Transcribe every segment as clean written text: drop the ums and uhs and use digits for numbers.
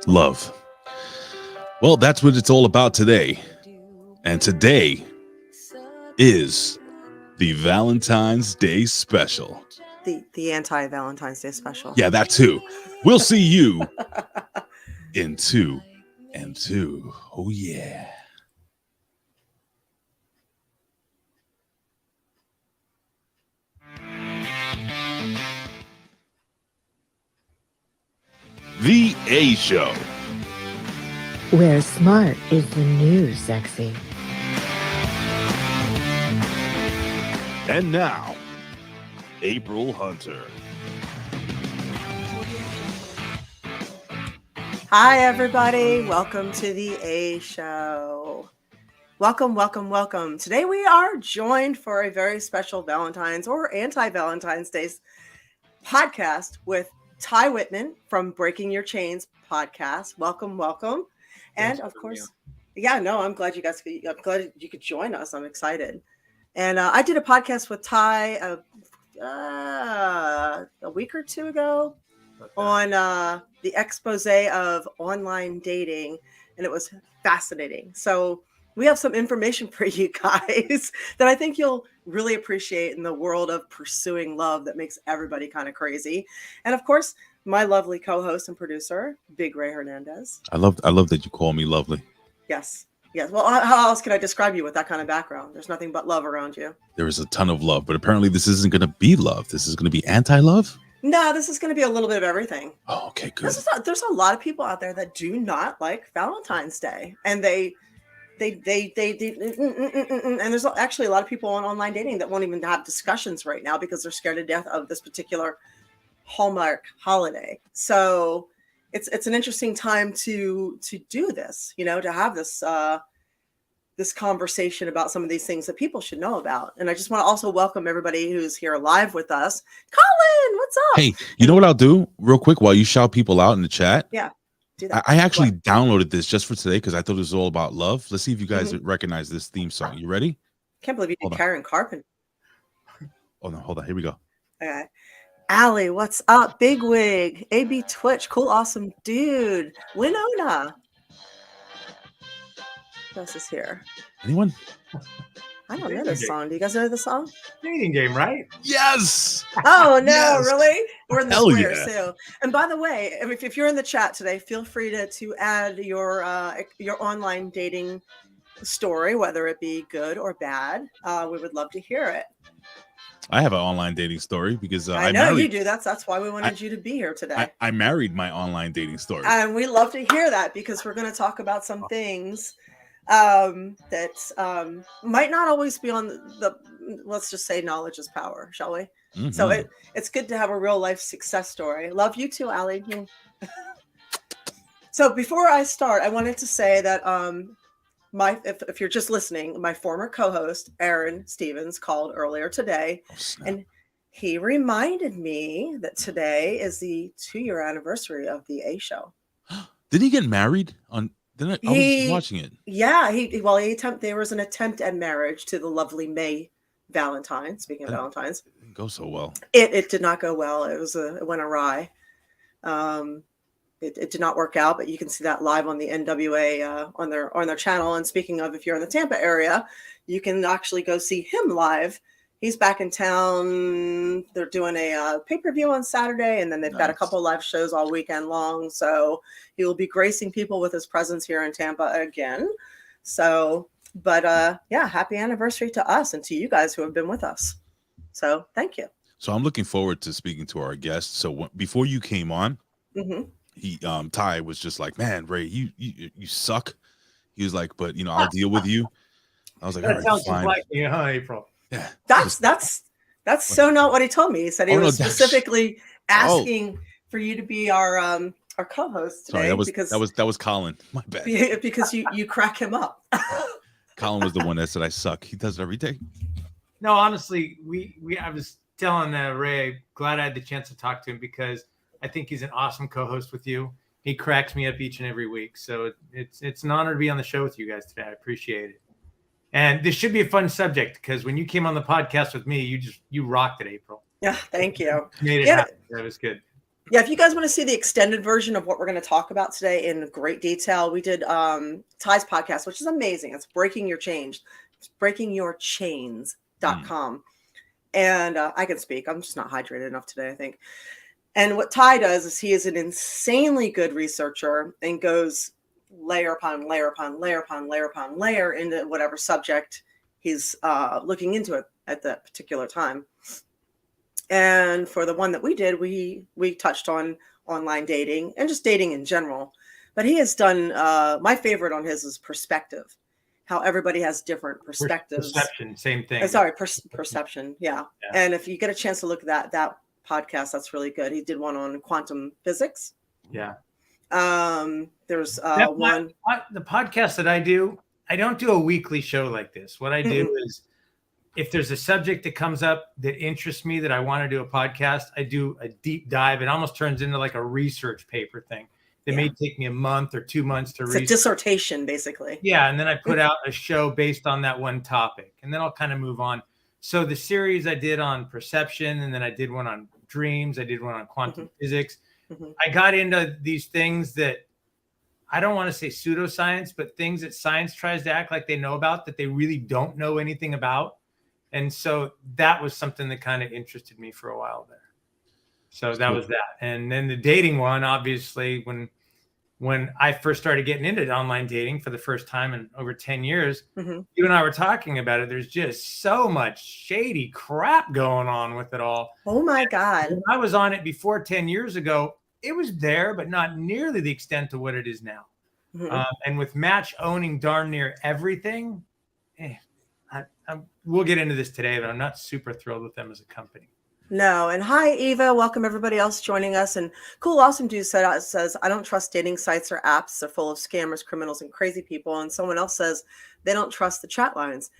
Love. Well, that's what it's all about today. And today is the Valentine's Day special. The anti-Valentine's Day special. Yeah, that too. We'll see you in 2 and 2. Oh, yeah. The A Show. Where smart is the new sexy. And now, April Hunter. Hi, everybody. Welcome to the A Show. Welcome, welcome, welcome. Today we are joined for a very special Valentine's or anti-Valentine's Days podcast with Ty Whitman from Breaking Your Chains podcast. Welcome, welcome. And of course, I'm glad I'm glad you could join us. I'm excited. And I did a podcast with Ty a week or two ago on the expose of online dating, and it was fascinating. So we have some information for you guys that I think you'll really appreciate in the world of pursuing love that makes everybody kind of crazy. And of course, my lovely co-host and producer, Big Ray Hernandez. I love that you call me lovely. Yes. Well, how else can I describe you with that kind of background? There's nothing but love around you. There is a ton of love, but apparently this isn't going to be love. This is going to be anti-love. No, this is going to be a little bit of everything. Oh, okay, good. There's a lot of people out there that do not like Valentine's Day, and they and there's actually a lot of people on online dating that won't even have discussions right now because they're scared to death of this particular Hallmark holiday. So it's an interesting time to do this, to have this this conversation about some of these things that people should know about. And I just want to also welcome everybody who's here live with us. Colin, what's up? Hey, you know what I'll do real quick while you shout people out in the chat? Yeah. Do that. I actually downloaded this just for today because I thought it was all about love. Let's see if you guys recognize this theme song. You ready? Can't believe you did Karen Carpenter. Oh no, hold on. Here we go. Okay. Allie, what's up? Big Wig, AB Twitch, cool, awesome dude. Winona. Who else is here? Anyone? I don't know this song. Do you guys know the song? Dating game, right? Yes. Oh no, Yes. Really? We're in the Hell square yeah. too. And by the way, if you're in the chat today, feel free to add your online dating story, whether it be good or bad. We would love to hear it. I have an online dating story because I know you do. That's why we wanted you to be here today. I married my online dating story. And we love to hear that because we're going to talk about some things that might not always be on let's just say knowledge is power, shall we? Mm-hmm. So it's good to have a real life success story. Love you too, Allie. So before I start, I wanted to say that if you're just listening, my former co-host Aaron Stevens called earlier today, and he reminded me that today is the 2-year anniversary of the A Show. Did he get married on? I was watching it. Yeah, there was an attempt at marriage to the lovely May Valentine. Speaking of Valentines, it didn't go so well. It did not go well. It went awry. It did not work out, but you can see that live on the NWA on their channel. And speaking of, if you're in the Tampa area, you can actually go see him live. He's back in town. They're doing a pay-per-view on Saturday, and then they've got a couple live shows all weekend long. So he will be gracing people with his presence here in Tampa again. So, but happy anniversary to us and to you guys who have been with us. So thank you. So I'm looking forward to speaking to our guest. So before you came on, Ty was just like, "Man, Ray, you suck." He was like, "But I'll deal with you." I was like, "That all sounds right, fine." like you, huh, April? Yeah, that's so not what he told me. He said he was specifically asking for you to be our co-host today. Sorry, that was Colin. My bad. Because you crack him up. Colin was the one that said I suck. He does it every day. No, honestly, I was telling Ray, glad I had the chance to talk to him because I think he's an awesome co-host with you. He cracks me up each and every week. So it's an honor to be on the show with you guys today. I appreciate it. And this should be a fun subject because when you came on the podcast with me, you rocked it, April. Yeah, thank you. Made it happen. That was good. Yeah, if you guys want to see the extended version of what we're going to talk about today in great detail, we did Ty's podcast, which is amazing. It's Breaking Your Change. It's breakingyourchains.com. And I can speak. I'm just not hydrated enough today, I think. And what Ty does is he is an insanely good researcher and goes layer upon layer upon layer upon layer upon layer into whatever subject he's looking into it at that particular time. And for the one that we did, we touched on online dating and just dating in general. But he has done, my favorite on his is perspective, how everybody has different perspectives. Perception, same thing. Sorry, perception. Yeah. And if you get a chance to look at that podcast, that's really good. He did one on quantum physics. Yeah. There's one. The podcast that I don't do a weekly show like this. What I do is, if there's a subject that comes up that interests me that I want to do a podcast, I do a deep dive. It almost turns into like a research paper thing. It may take me a month or 2 months to read. It's a dissertation, basically. Yeah, and then I put out a show based on that one topic, and then I'll kind of move on. So the series I did on perception, and then I did one on dreams. I did one on quantum physics. I got into these things that I don't want to say pseudoscience, but things that science tries to act like they know about that they really don't know anything about. And so that was something that kind of interested me for a while there. So that was that. And then the dating one, obviously, when I first started getting into online dating for the first time in over 10 years, you and I were talking about it. There's just so much shady crap going on with it all. Oh my God. When I was on it before 10 years ago, it was there, but not nearly the extent to what it is now. And with Match owning darn near everything, we'll get into this today, but I'm not super thrilled with them as a company. No. And hi, Eva. Welcome everybody else joining us. And Cool Awesome Dude says, I don't trust dating sites or apps. They're full of scammers, criminals, and crazy people. And someone else says they don't trust the chat lines.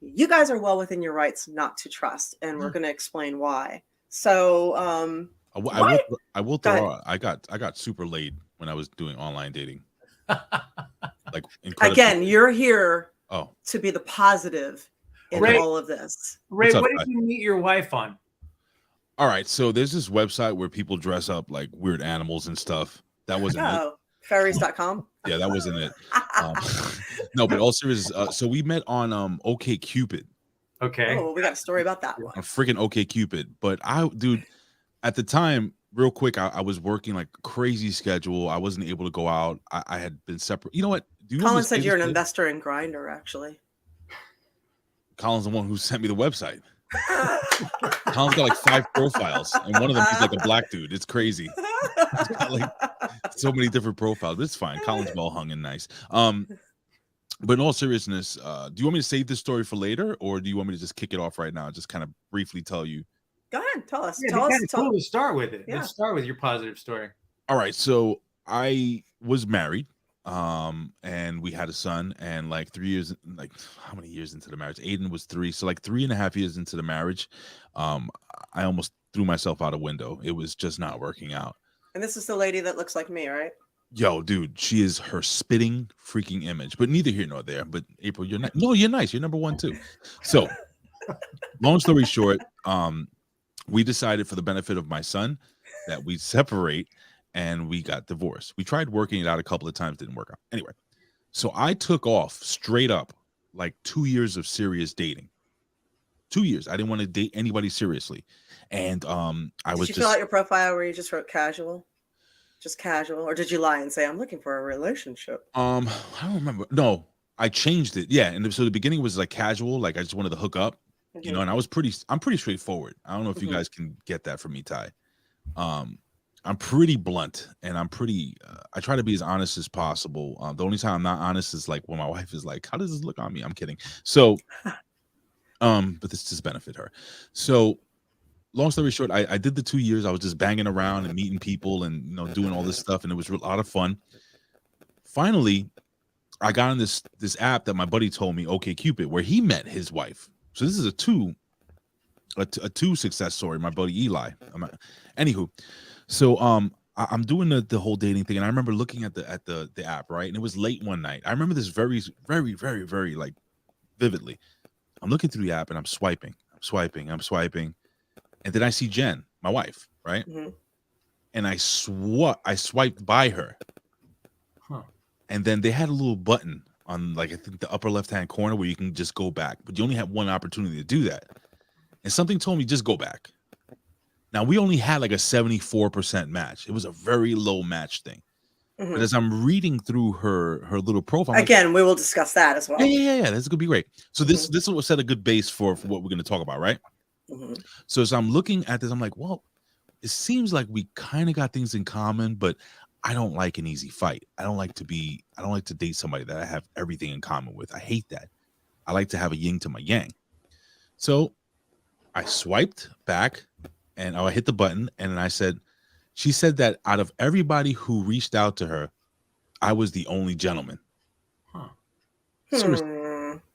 You guys are well within your rights not to trust. And we're going to explain why. So I will throw out, I got super laid when I was doing online dating. Like again, you're here Oh, to be the positive in all of this. Ray, what did you meet your wife on? All right, so there's this website where people dress up like weird animals and stuff. That wasn't it. Fairies.com. Yeah, that wasn't it. No, but all serious. So we met on OkCupid. Okay. Oh, we got a story about that one. On freaking OkCupid. But dude, at the time, real quick, I was working like a crazy schedule. I wasn't able to go out. I had been separate. You know what? Colin said you're an investor in Grindr, actually. Colin's the one who sent me the website. Colin's got like 5 profiles, and one of them he's like a black dude. It's crazy. He's got like so many different profiles. It's fine. Colin's well hung and nice. But in all seriousness, do you want me to save this story for later, or do you want me to just kick it off right now? Just kind of briefly tell you. Go ahead, tell us. Yeah, cool to start with it. Yeah. Let's start with your positive story. All right, so I was married. And we had a son, and like 3 years, like how many years into the marriage? Aiden was 3, so like 3.5 years into the marriage, I almost threw myself out a window. It was just not working out. And this is the lady that looks like me, right? Yo, dude, she is her spitting freaking image. But neither here nor there. But April, you're not. No, you're nice. You're number 1 too. So, long story short, we decided for the benefit of my son that we'd separate. And we got divorced. We tried working it out a couple of times, didn't work out. Anyway, so I took off straight up like 2 years of serious dating. 2 years. I didn't want to date anybody seriously. And Did you fill out your profile where you just wrote casual? Just casual? Or did you lie and say, I'm looking for a relationship? I don't remember. No, I changed it. Yeah. And so the beginning was like casual, like I just wanted to hook up, you know, and I'm pretty straightforward. I don't know if you guys can get that from me, Ty. I'm pretty blunt, and I'm pretty, I try to be as honest as possible. The only time I'm not honest is like when my wife is like, how does this look on me? I'm kidding. So, but this just benefit her. So long story short, I did the 2 years. I was just banging around and meeting people and, you know, doing all this stuff. And it was a lot of fun. Finally, I got on this app that my buddy told me, OkCupid, where he met his wife. So this is a two success story. My buddy Eli. Anywho. So I'm doing the whole dating thing, and I remember looking at the app, right? And it was late one night. I remember this very, very, very, very like vividly. I'm looking through the app and I'm swiping, and then I see Jen, my wife, right? and I swiped by her. Huh. And then they had a little button on, like, I think the upper left-hand corner where you can just go back, but you only have one opportunity to do that. And something told me just go back. Now, we only had like a 74% match. It was a very low match thing. Mm-hmm. But as I'm reading through her little profile, I'm again, we will discuss that as well. Yeah. This is gonna be great. So this is what set a good base for what we're gonna talk about, right? Mm-hmm. So as I'm looking at this, I'm like, well, it seems like we kind of got things in common, but I don't like an easy fight. I don't like to date somebody that I have everything in common with. I hate that. I like to have a yin to my yang. So I swiped back and I hit the button, and she said that out of everybody who reached out to her, I was the only gentleman. Huh.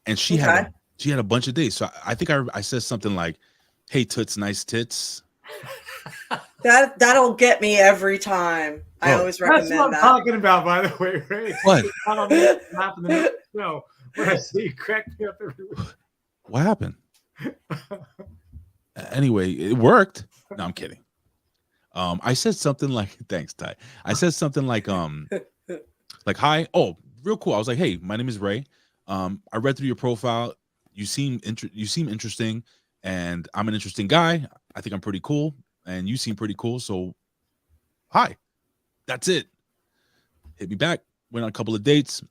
And she had a bunch of dates. So I think I said something like, "Hey, toots, nice tits." That'll get me every time. I always recommend that's what that. I'm talking about, by the way, Ray. What? No, when I see you crack me up every week. What happened? Anyway, it worked. No, I'm kidding. I said something like, "Thanks, Ty." I said something like, like, "Hi." Oh, real cool. I was like, "Hey, my name is Ray. I read through your profile. You seem interesting, and I'm an interesting guy. I think I'm pretty cool, and you seem pretty cool. So, hi." That's it. Hit me back. Went on a couple of dates.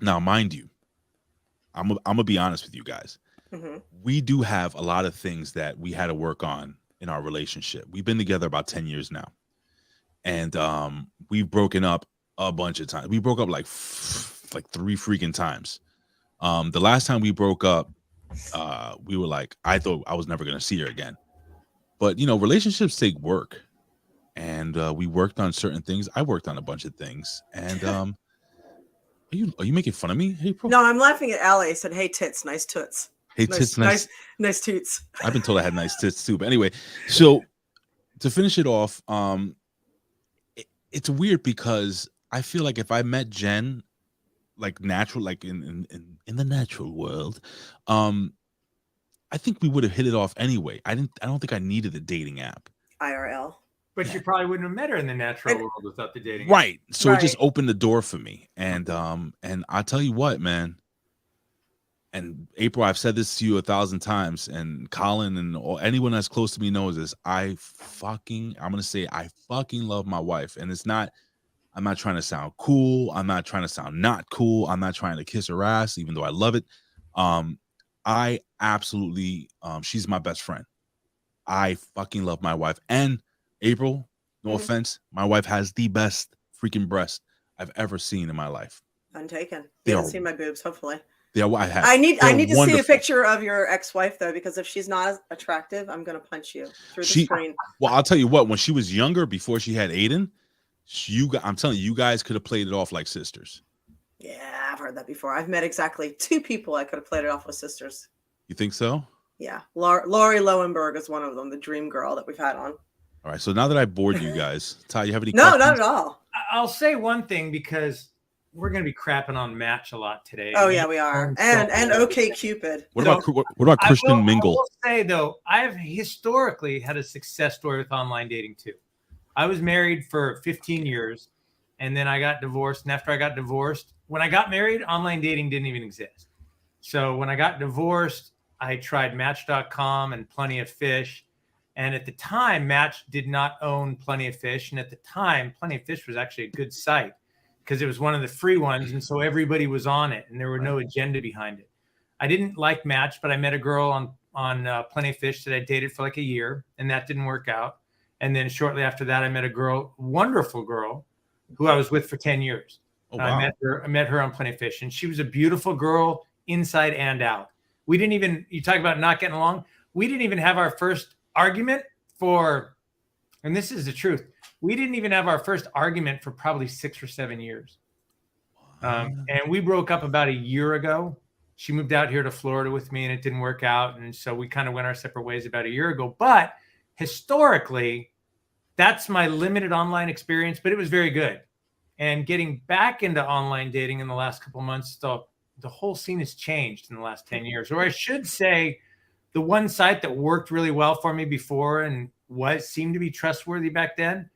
Now, mind you, I'm gonna be honest with you guys. Mm-hmm. We do have a lot of things that we had to work on in our relationship. We've been together about 10 years now, and we've broken up a bunch of times. We broke up like 3 freaking times. The last time we broke up, we were like, I thought I was never gonna see her again. But relationships take work, and we worked on certain things. I worked on a bunch of things, and are you making fun of me? Hey, no, I'm laughing at Allie. I said, "Hey, tits, nice toots." Hey, tits, nice toots. I've been told I had nice tits too. But anyway, so to finish it off, it's weird because I feel like if I met Jen, like natural, like in the natural world, I think we would have hit it off anyway. I don't think I needed a dating app. IRL. But you probably wouldn't have met her in the natural world without the dating. Right. So it just opened the door for me. And I'll tell you what, man. And April, I've said this to you 1,000 times, and Colin and anyone that's close to me knows this. I fucking love my wife. And I'm not trying to sound cool. I'm not trying to sound not cool. I'm not trying to kiss her ass, even though I love it. I absolutely, she's my best friend. I fucking love my wife. And April, no offense, my wife has the best freaking breast I've ever seen in my life. Untaken. You haven't seen my boobs, hopefully. Yeah, I have. I need to see a picture of your ex-wife though, because if she's not as attractive, I'm gonna punch you through the screen. Well, I'll tell you what. When she was younger, before she had Aiden, I'm telling you, you guys could have played it off like sisters. Yeah, I've heard that before. I've met exactly 2 people I could have played it off with sisters. You think so? Yeah, Laurie Lowenberg is one of them, the dream girl that we've had on. All right, so now that I bored you guys, Ty, you have any? No, questions? not at all. I'll say one thing, because we're going to be crapping on Match a lot today. Oh yeah, we are. And OK Cupid. What about Christian Mingle? I will say though, I've historically had a success story with online dating too. I was married for 15 years, and then I got divorced. And after I got divorced, when I got married, online dating didn't even exist. So when I got divorced, I tried Match.com and Plenty of Fish. And at the time, Match did not own Plenty of Fish. And at the time, Plenty of Fish was actually a good site because it was one of the free ones. And so everybody was on it, and there were no agenda behind it. I didn't like Match, but I met a girl on Plenty of Fish that I dated for like a year, and that didn't work out. And then shortly after that, I met a girl, wonderful girl, who I was with for 10 years. Oh, wow. I met her on Plenty of Fish, and she was a beautiful girl inside and out. We didn't even, you talk about not getting along. We didn't even have our first argument and this is the truth, we didn't even have our first argument for probably 6 or 7 years. And we broke up about a year ago. She moved out here to Florida with me, and it didn't work out. And so we kind of went our separate ways about a year ago. But historically, that's my limited online experience, but it was very good. And getting back into online dating in the last couple of months, the whole scene has changed in the last 10 years. Or I should say, the one site that worked really well for me before and seemed to be trustworthy back then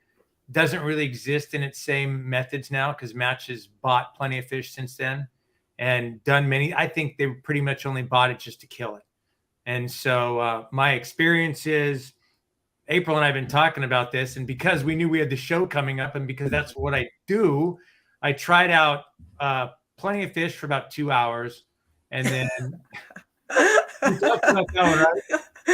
doesn't really exist in its same methods now because Match has bought plenty of fish since then and done many. I think they pretty much only bought it just to kill it. And so my experience is, April and I have been talking about this, and because we knew we had the show coming up and because that's what I do, I tried out plenty of fish for about 2 hours. And then we talked about that one,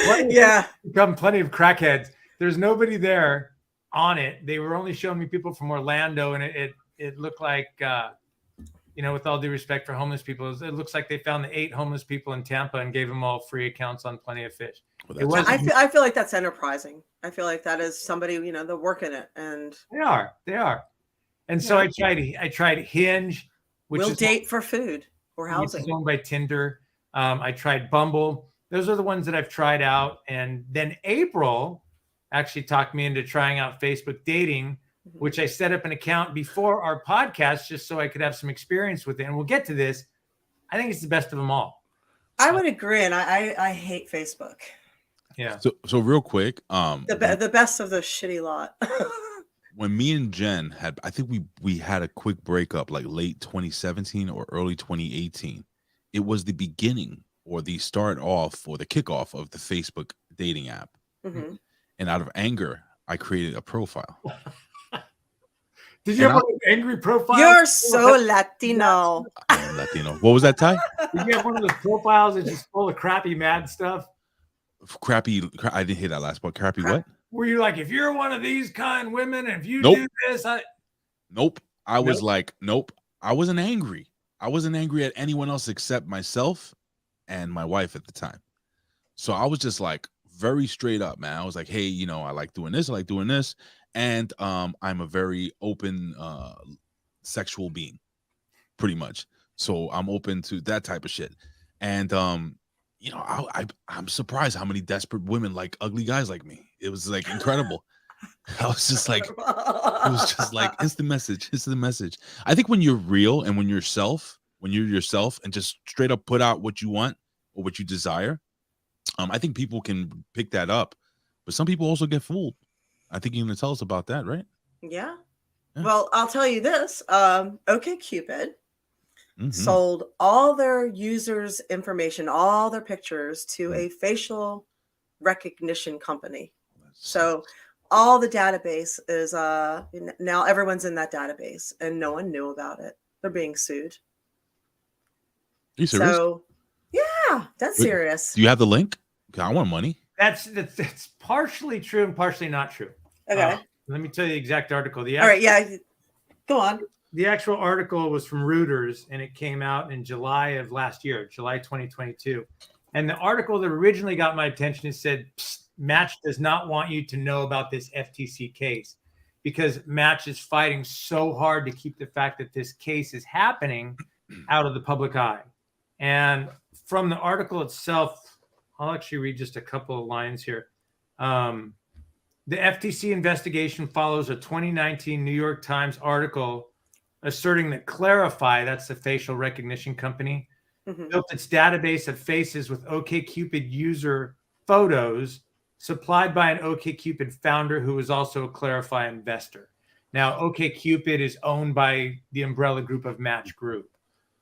right? Yeah. Become plenty of crackheads. There's nobody there on it. They were only showing me people from Orlando, and it looked like, with all due respect for homeless people, it looks like they found the 8 homeless people in Tampa and gave them all free accounts on Plenty of Fish. Well, I feel like that's enterprising. I feel like that is somebody, they're working it, and they are. And so I tried Hinge, which we'll is date for food or housing. Which is owned by Tinder. I tried Bumble. Those are the ones that I've tried out. And then April actually talked me into trying out Facebook dating, which I set up an account before our podcast just so I could have some experience with it. And we'll get to this. I think it's the best of them all. I would agree, and I hate Facebook. Yeah. So real quick, the best of the shitty lot. When me and Jen had, I think we had a quick breakup like late 2017 or early 2018. It was the beginning or the start off or the kickoff of the Facebook dating app. Mm-hmm. And out of anger, I created a profile. Did you have an angry profile? You're so Latino. I'm Latino. What was that, Ty? Did you have one of those profiles that's just full of crappy, mad stuff? Crappy. I didn't hear that last part. Crappy what? Were you like, if you're one of these kind women, and if you Nope. do this, Nope. I was like, nope. I wasn't angry. I wasn't angry at anyone else except myself and my wife at the time. So I was just like very straight up, man. I was like, hey, I like doing this. I like doing this. And I'm a very open sexual being, pretty much. So I'm open to that type of shit. And I'm surprised how many desperate women like ugly guys like me. It was like incredible. I was just like, it was just like instant message. I think when you're real and when you're yourself and just straight up put out what you want or what you desire, I think people can pick that up. But some people also get fooled. I think you're going to tell us about that, right? Yeah. Well, I'll tell you this. OkCupid sold all their users' information, all their pictures to a facial recognition company. So all the database is now everyone's in that database and no one knew about it. They're being sued. Are you serious? So yeah, that's serious. Do you have the link? I want money. That's partially true and partially not true. Okay. Let me tell you the exact article. All right, yeah. Go on. The actual article was from Reuters, and it came out in July of last year, July 2022. And the article that originally got my attention is said, Match does not want you to know about this FTC case because Match is fighting so hard to keep the fact that this case is happening out of the public eye. And from the article itself, I'll actually read just a couple of lines here. The FTC investigation follows a 2019 New York Times article asserting that Clarify, that's the facial recognition company, built its database of faces with OkCupid user photos supplied by an OkCupid founder who was also a Clarify investor. Now, OkCupid is owned by the umbrella group of Match Group.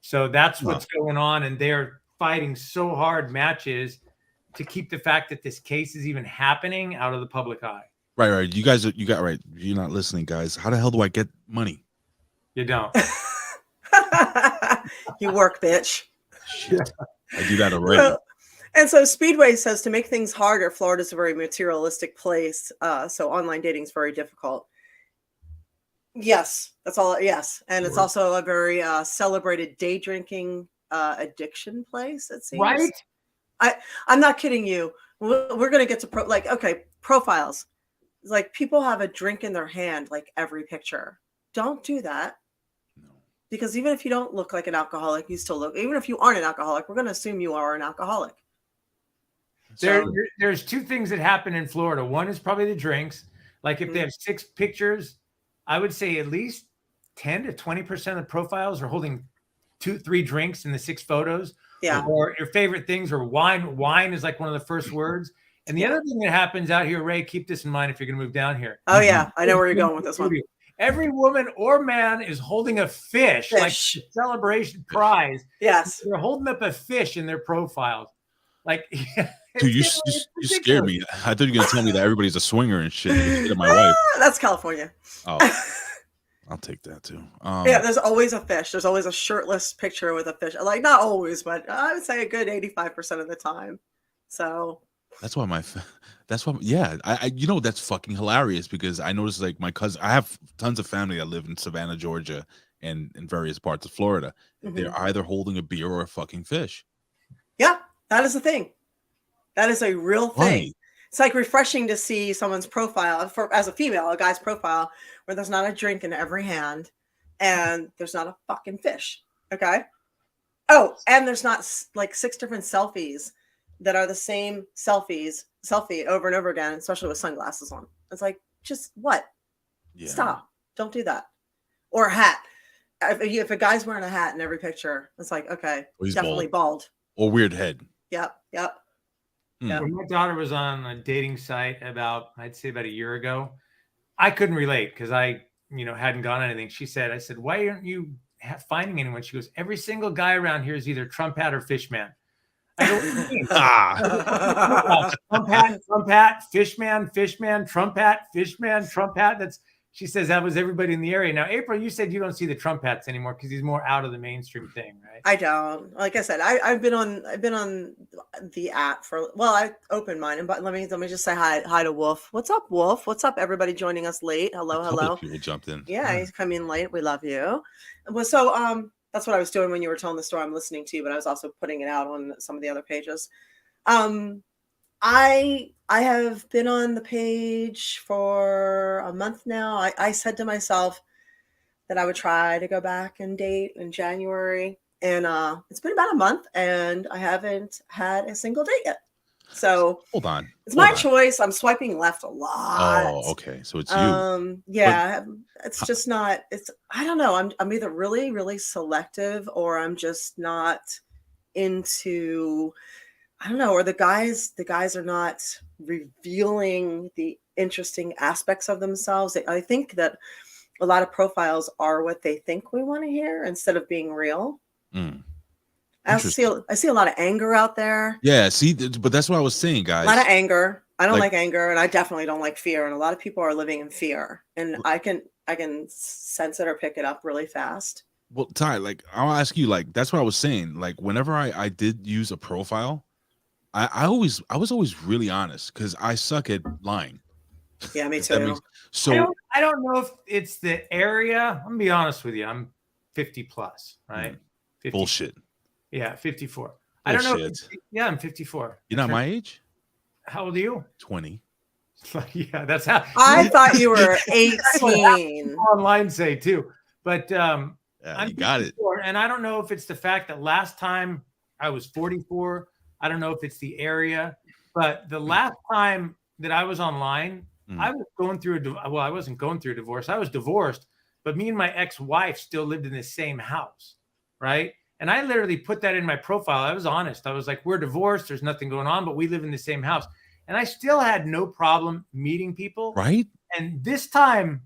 So that's what's going on, and they're fighting so hard, Match is, to keep the fact that this case is even happening out of the public eye. Right. You got right. You're not listening, guys. How the hell do I get money? You don't. You work, bitch. Shit. I do that already. Well, and so Speedway says to make things harder, Florida's a very materialistic place. So online dating is very difficult. Yes, that's all. Yes. And it's also a very celebrated day drinking addiction place, it seems. Right. I'm not kidding you. We're going to get to profiles. It's like people have a drink in their hand, like every picture. Don't do that. No. Because even if you don't look like an alcoholic, you still look, even if you aren't an alcoholic, we're going to assume you are an alcoholic. There's two things that happen in Florida. One is probably the drinks. Like if they have 6 pictures, I would say at least 10 to 20% of the profiles are holding 2-3 drinks in the 6 photos. Yeah. Or your favorite things are wine. Wine is like one of the first words. And the other thing that happens out here, Ray, keep this in mind if you're going to move down here. Oh yeah, I know where you're going with this one. Every woman or man is holding a fish. Like a celebration prize. Yes. They're holding up a fish in their profiles. Like, dude, you scared me. I thought you were going to tell me that everybody's a swinger and shit. My wife. That's California. Oh, I'll take that too. Yeah, there's always a fish. There's always a shirtless picture with a fish. Like, not always, but I would say a good 85% of the time. So that's why I that's fucking hilarious, because I noticed, like, my cousin, I have tons of family that live in Savannah, Georgia, and in various parts of Florida. They're either holding a beer or a fucking fish. Yeah, that is a thing. That is a real thing. Right. It's like refreshing to see someone's profile as a female, a guy's profile, where there's not a drink in every hand and there's not a fucking fish. Okay. Oh, and there's not like 6 different selfies that are the same selfie over and over again, especially with sunglasses on. It's like, just what? Yeah. Stop. Don't do that. Or a hat. If a guy's wearing a hat in every picture, it's like, okay, he's definitely bald. Or weird head. Yep. Yeah. When my daughter was on a dating site I'd say about a year ago, I couldn't relate because I, hadn't gone anything. I said, why aren't you finding anyone? She goes, every single guy around here is either Trump hat or fish man. I go, what do you mean? Trump hat, fish man, Trump hat, fish man, Trump hat. She says that was everybody in the area. Now, April, you said you don't see the Trump hats anymore because he's more out of the mainstream thing, right? I don't. Like I said, I've been on the app I opened mine, but let me just say hi to Wolf. What's up, Wolf? What's up, everybody joining us late? Hello. People jumped in. Yeah, he's come in late. We love you. Well, so that's what I was doing when you were telling the story. I'm listening to you, but I was also putting it out on some of the other pages. I have been on the page for a month now. I said to myself that I would try to go back and date in January. And it's been about a month and I haven't had a single date yet. So hold on. It's my choice. I'm swiping left a lot. Oh, okay. So it's you. Yeah, it's just not, I don't know. I'm either really, really selective or I'm just not into, I don't know, or the guys are not revealing the interesting aspects of themselves. I think that a lot of profiles are what they think we want to hear instead of being real. I see a lot of anger out there. Yeah, but that's what I was saying, guys. A lot of anger. I don't like anger, and I definitely don't like fear. And a lot of people are living in fear, and I can sense it or pick it up really fast. Well, Ty, like, I'll ask you, like, that's what I was saying. Like, whenever I did use a profile, I was always really honest because I suck at lying. Yeah, me too. So I don't know if it's the area. I'm gonna be honest with you. I'm 50 plus, right? 50. Bullshit. Yeah, 54. Bullshit. I don't know. I'm 54. You're not my age? How old are you? 20. Yeah, that's how. I thought you were 18. Online say too, but yeah, I'm you got it. And I don't know if it's the fact that last time I was 44. I don't know if it's the area, but the last time that I was online, I was going through I wasn't going through a divorce. I was divorced, but me and my ex-wife still lived in the same house, right? And I literally put that in my profile. I was honest. I was like, we're divorced. There's nothing going on, but we live in the same house. And I still had no problem meeting people. Right. And this time,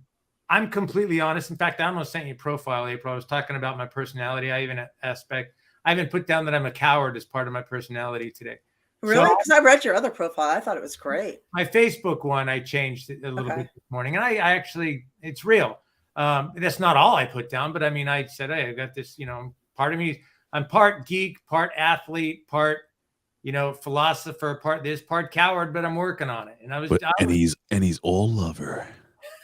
I'm completely honest. In fact, I almost sent you a profile, April. I was talking about my personality. I even put down that I'm a coward as part of my personality today. Really? Because I read your other profile. I thought it was great. My Facebook one, I changed it a little bit this morning. And I actually, it's real. That's not all I put down. But I mean, I said, hey, I got this, part of me, I'm part geek, part athlete, part, philosopher, part this, part coward, but I'm working on it. And he's all lover.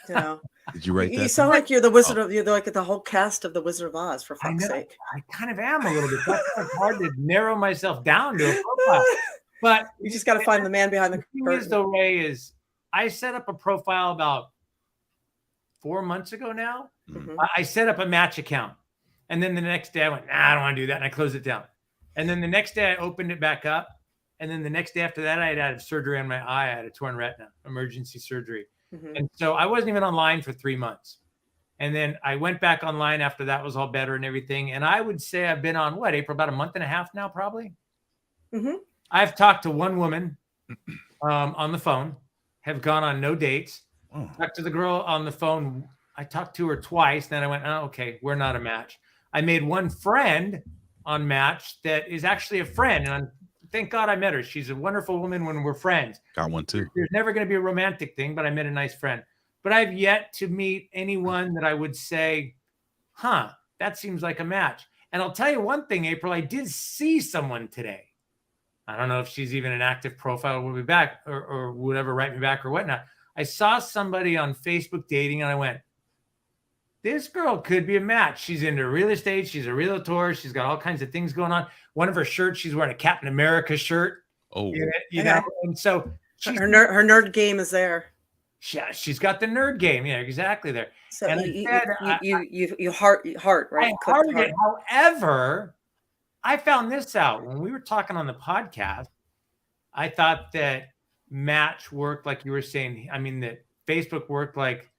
Did you write that? You sound like you're the wizard you're like the whole cast of the Wizard of Oz, for fuck's sake. I kind of am a little bit. That's hard to narrow myself down to a profile. But you just got to find the man behind the curtain. Ray, I set up a profile about 4 months ago now. Mm-hmm. I set up a Match account. And then the next day I went, I don't want to do that. And I closed it down. And then the next day I opened it back up. And then the next day after that, I had surgery on my eye. I had a torn retina, emergency surgery. Mm-hmm. And so I wasn't even online for 3 months. And then I went back online after that was all better and everything. And I would say I've been on April, about a month and a half now, probably. Mm-hmm. I've talked to one woman on the phone, have gone on no dates. Oh. Talked to the girl on the phone. I talked to her twice. Then I went, oh, okay, we're not a match. I made one friend on Match that is actually a friend. And thank God I met her. She's a wonderful woman when we're friends. Got one too. There's never going to be a romantic thing, but I met a nice friend. But I've yet to meet anyone that I would say, huh, that seems like a match. And I'll tell you one thing, April, I did see someone today. I don't know if she's even an active profile, will be back or would ever write me back or whatnot. I saw somebody on Facebook dating and I went, this girl could be a match. She's into real estate. She's a realtor. She's got all kinds of things going on. One of her shirts, she's wearing a Captain America shirt. Oh, you know, and so her nerd game is there. Yeah, she's got the nerd game. Yeah, exactly there. So and you heart right. I hearted it. However, I found this out when we were talking on the podcast. I thought that Match worked like you were saying. I mean, that Facebook worked like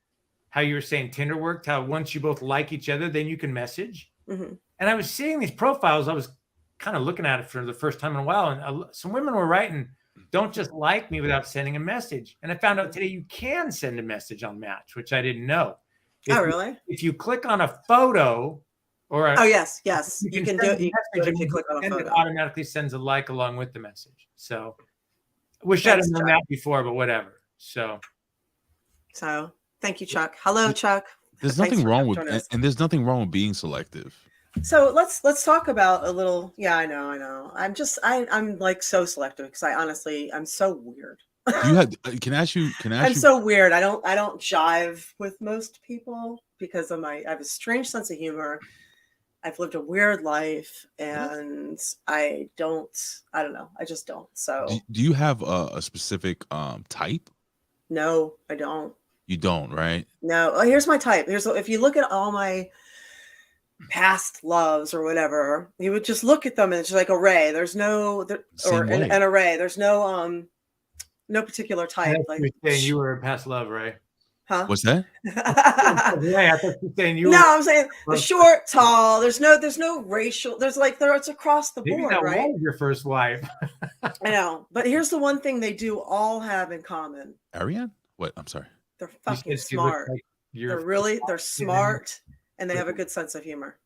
how you were saying Tinder worked. How once you both like each other, then you can message. Mm-hmm. And I was seeing these profiles. I was kind of looking at it for the first time in a while, and some women were writing, "Don't just like me without sending a message." And I found out today you can send a message on Match, which I didn't know. Really? If you click on a photo or yes, you can do it. If you click on a photo, it automatically sends a like along with the message. So, wish I'd have known that before, but whatever. So, thank you, Chuck. Hello, Chuck. There's nothing wrong with, and there's nothing wrong with being selective. So let's talk about a little. Yeah, I know. I'm like so selective because I'm so weird. Can I ask you? I'm so weird. I don't jive with most people because I have a strange sense of humor. I've lived a weird life, and I don't know. I just don't. So do you have a specific type? No, I don't. You don't, right? No. Oh, here's my type. If you look at all my past loves or whatever, you would just look at them and it's like array. There's no an array. There's no particular type. Like you were a past love, right? Huh? What's that? I thought you were saying you were. No, I'm saying the short, tall. There's no racial. It's across the board, that right? Was your first wife. I know, but here's the one thing they do all have in common. Ariane? What? I'm sorry. They're fucking smart. They're smart, and they have a good sense of humor.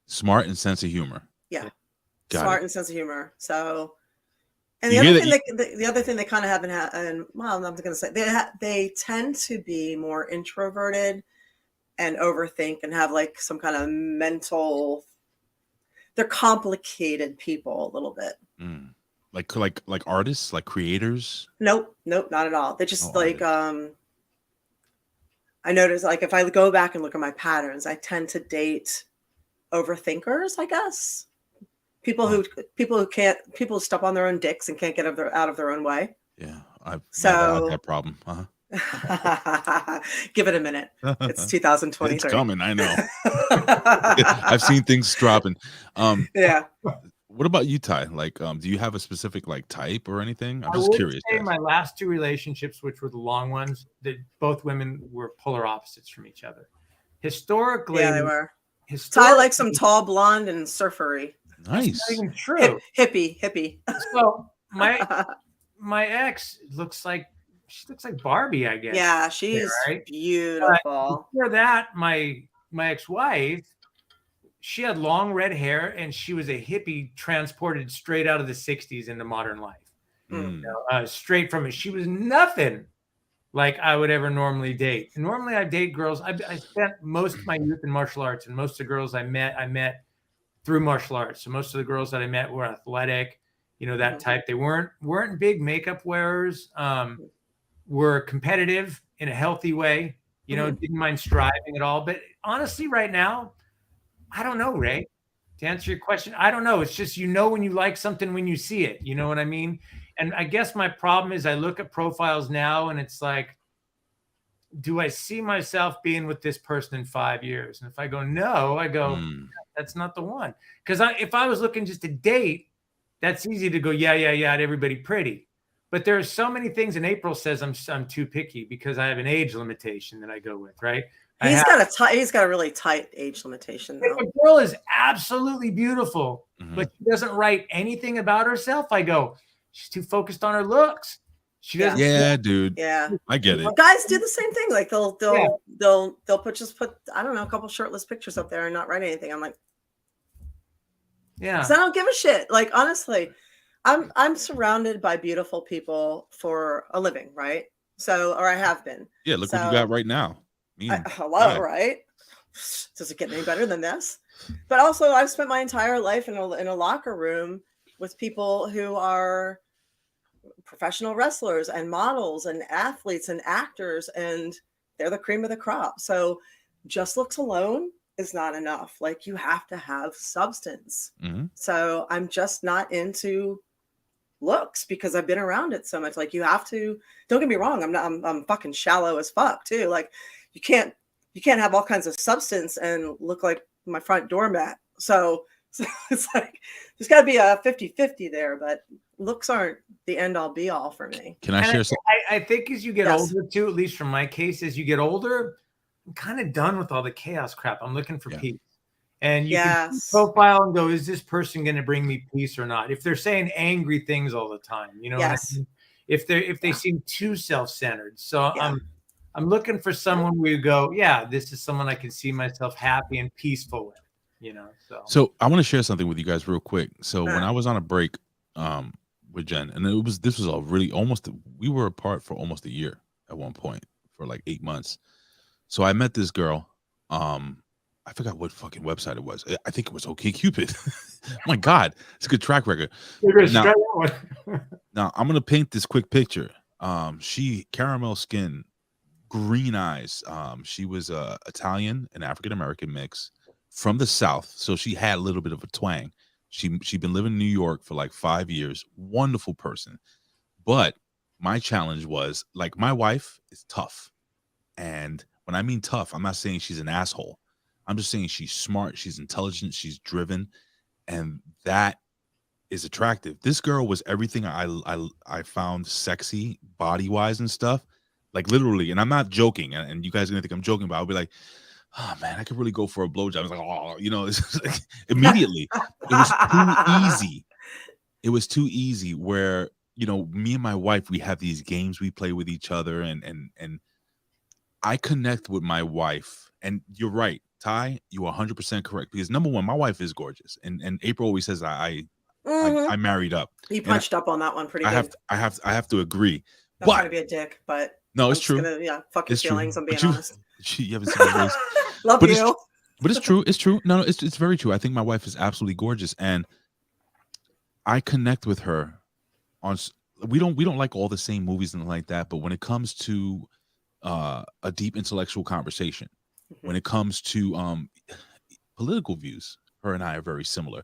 Smart and sense of humor. Yeah, smart and sense of humor. So. And the other thing they kind of haven't had, and well, I'm going to say they tend to be more introverted and overthink and have like some kind of mental. They're complicated people a little bit. Like artists, like creators. Nope, not at all. They just I notice like if I go back and look at my patterns, I tend to date overthinkers, I guess. People who step on their own dicks and can't get out of their own way. Yeah, I've had that problem. Give it a minute. It's 2020. It's coming. I know. I've seen things dropping. Yeah. What about you, Ty? Like, do you have a specific like type or anything? I'm just curious. Say my last two relationships, which were the long ones, that both women were polar opposites from each other. Historically, yeah, they were. Ty likes some tall, blonde, and surfery. Nice. That's not even true. Hippie. So my ex looks like Barbie, I guess. Yeah, she's beautiful. Before that, my ex-wife, she had long red hair and she was a hippie transported straight out of the 60s into modern life. Straight from it. She was nothing like I would ever normally date. Normally I date girls. I spent most of my youth in martial arts, and most of the girls I met through martial arts. So most of the girls that I met were athletic, that type. They weren't big makeup wearers, were competitive in a healthy way, didn't mind striving at all. But honestly, right now, I don't know, Ray. To answer your question, I don't know. It's just, when you like something when you see it, you know what I mean? And I guess my problem is I look at profiles now and it's like, do I see myself being with this person in 5 years? And if I go, no, I go, that's not the one. Because if I was looking just to date, that's easy to go, yeah, at everybody pretty. But there are so many things, and April says I'm too picky because I have an age limitation that I go with, right? He's got a really tight age limitation. Though. If a girl is absolutely beautiful, but she doesn't write anything about herself, I go, she's too focused on her looks. She doesn't. Yeah, dude. Yeah, I get it. well, guys do the same thing. Like they'll put I don't know, a couple shirtless pictures up there and not write anything. I'm like, Yeah. because I don't give a shit. Like honestly, I'm surrounded by beautiful people for a living, right? So, or I have been. Yeah, look what you got right now. Hello, right? Does it get any better than this? But also, I've spent my entire life in a locker room with people who are professional wrestlers and models and athletes and actors, and they're the cream of the crop. So just looks alone is not enough. Like you have to have substance. Mm-hmm. So I'm just not into looks because I've been around it so much. Like you have to, don't get me wrong, I'm fucking shallow as fuck too. Like you can't have all kinds of substance and look like my front doormat. So it's like there's got to be a 50-50 there, but looks aren't the end all be all for me. Can I share something? I think as you get older too, at least from my case, as you get older, I'm kind of done with all the chaos crap. I'm looking for peace. And you can profile and go, is this person going to bring me peace or not? If they're saying angry things all the time, you know, what I mean? If they seem too self-centered. So I'm looking for someone where you go, yeah, this is someone I can see myself happy and peaceful with, you know. So I want to share something with you guys real quick. So when I was on a break with Jen, and this was a really we were apart for almost a year at one point for like 8 months. So I met this girl. I forgot what fucking website it was. I think it was OkCupid. Oh my God, it's a good track record. Now I'm gonna paint this quick picture. She caramel skin, green eyes. She was Italian and African American mix from the South, so she had a little bit of a twang. She'd been living in New York for like 5 years. Wonderful person, but my challenge was like my wife is tough, and when I mean tough, I'm not saying she's an asshole. I'm just saying she's smart, she's intelligent, she's driven, and that is attractive. This girl was everything I found sexy body wise and stuff, like literally. And I'm not joking. And you guys are gonna think I'm joking, but I'll be like, oh man, I could really go for a blowjob. I was like, oh, you know, it's like, immediately. It was too easy. It was too easy. Where you know, me and my wife, we have these games we play with each other, and I connect with my wife. And you're right, Ty, you are 100% correct, because number one, my wife is gorgeous, and April always says I married up. You punched up on that one pretty good. I have to agree. I'm trying to be a dick, but no, it's true. Fuck your feelings. I'm being honest. You haven't seen my face. Love you. But it's true. It's true. No, it's very true. I think my wife is absolutely gorgeous, and I connect with her on. We don't like all the same movies and like that, but when it comes to a deep intellectual conversation, when it comes to political views, her and I are very similar.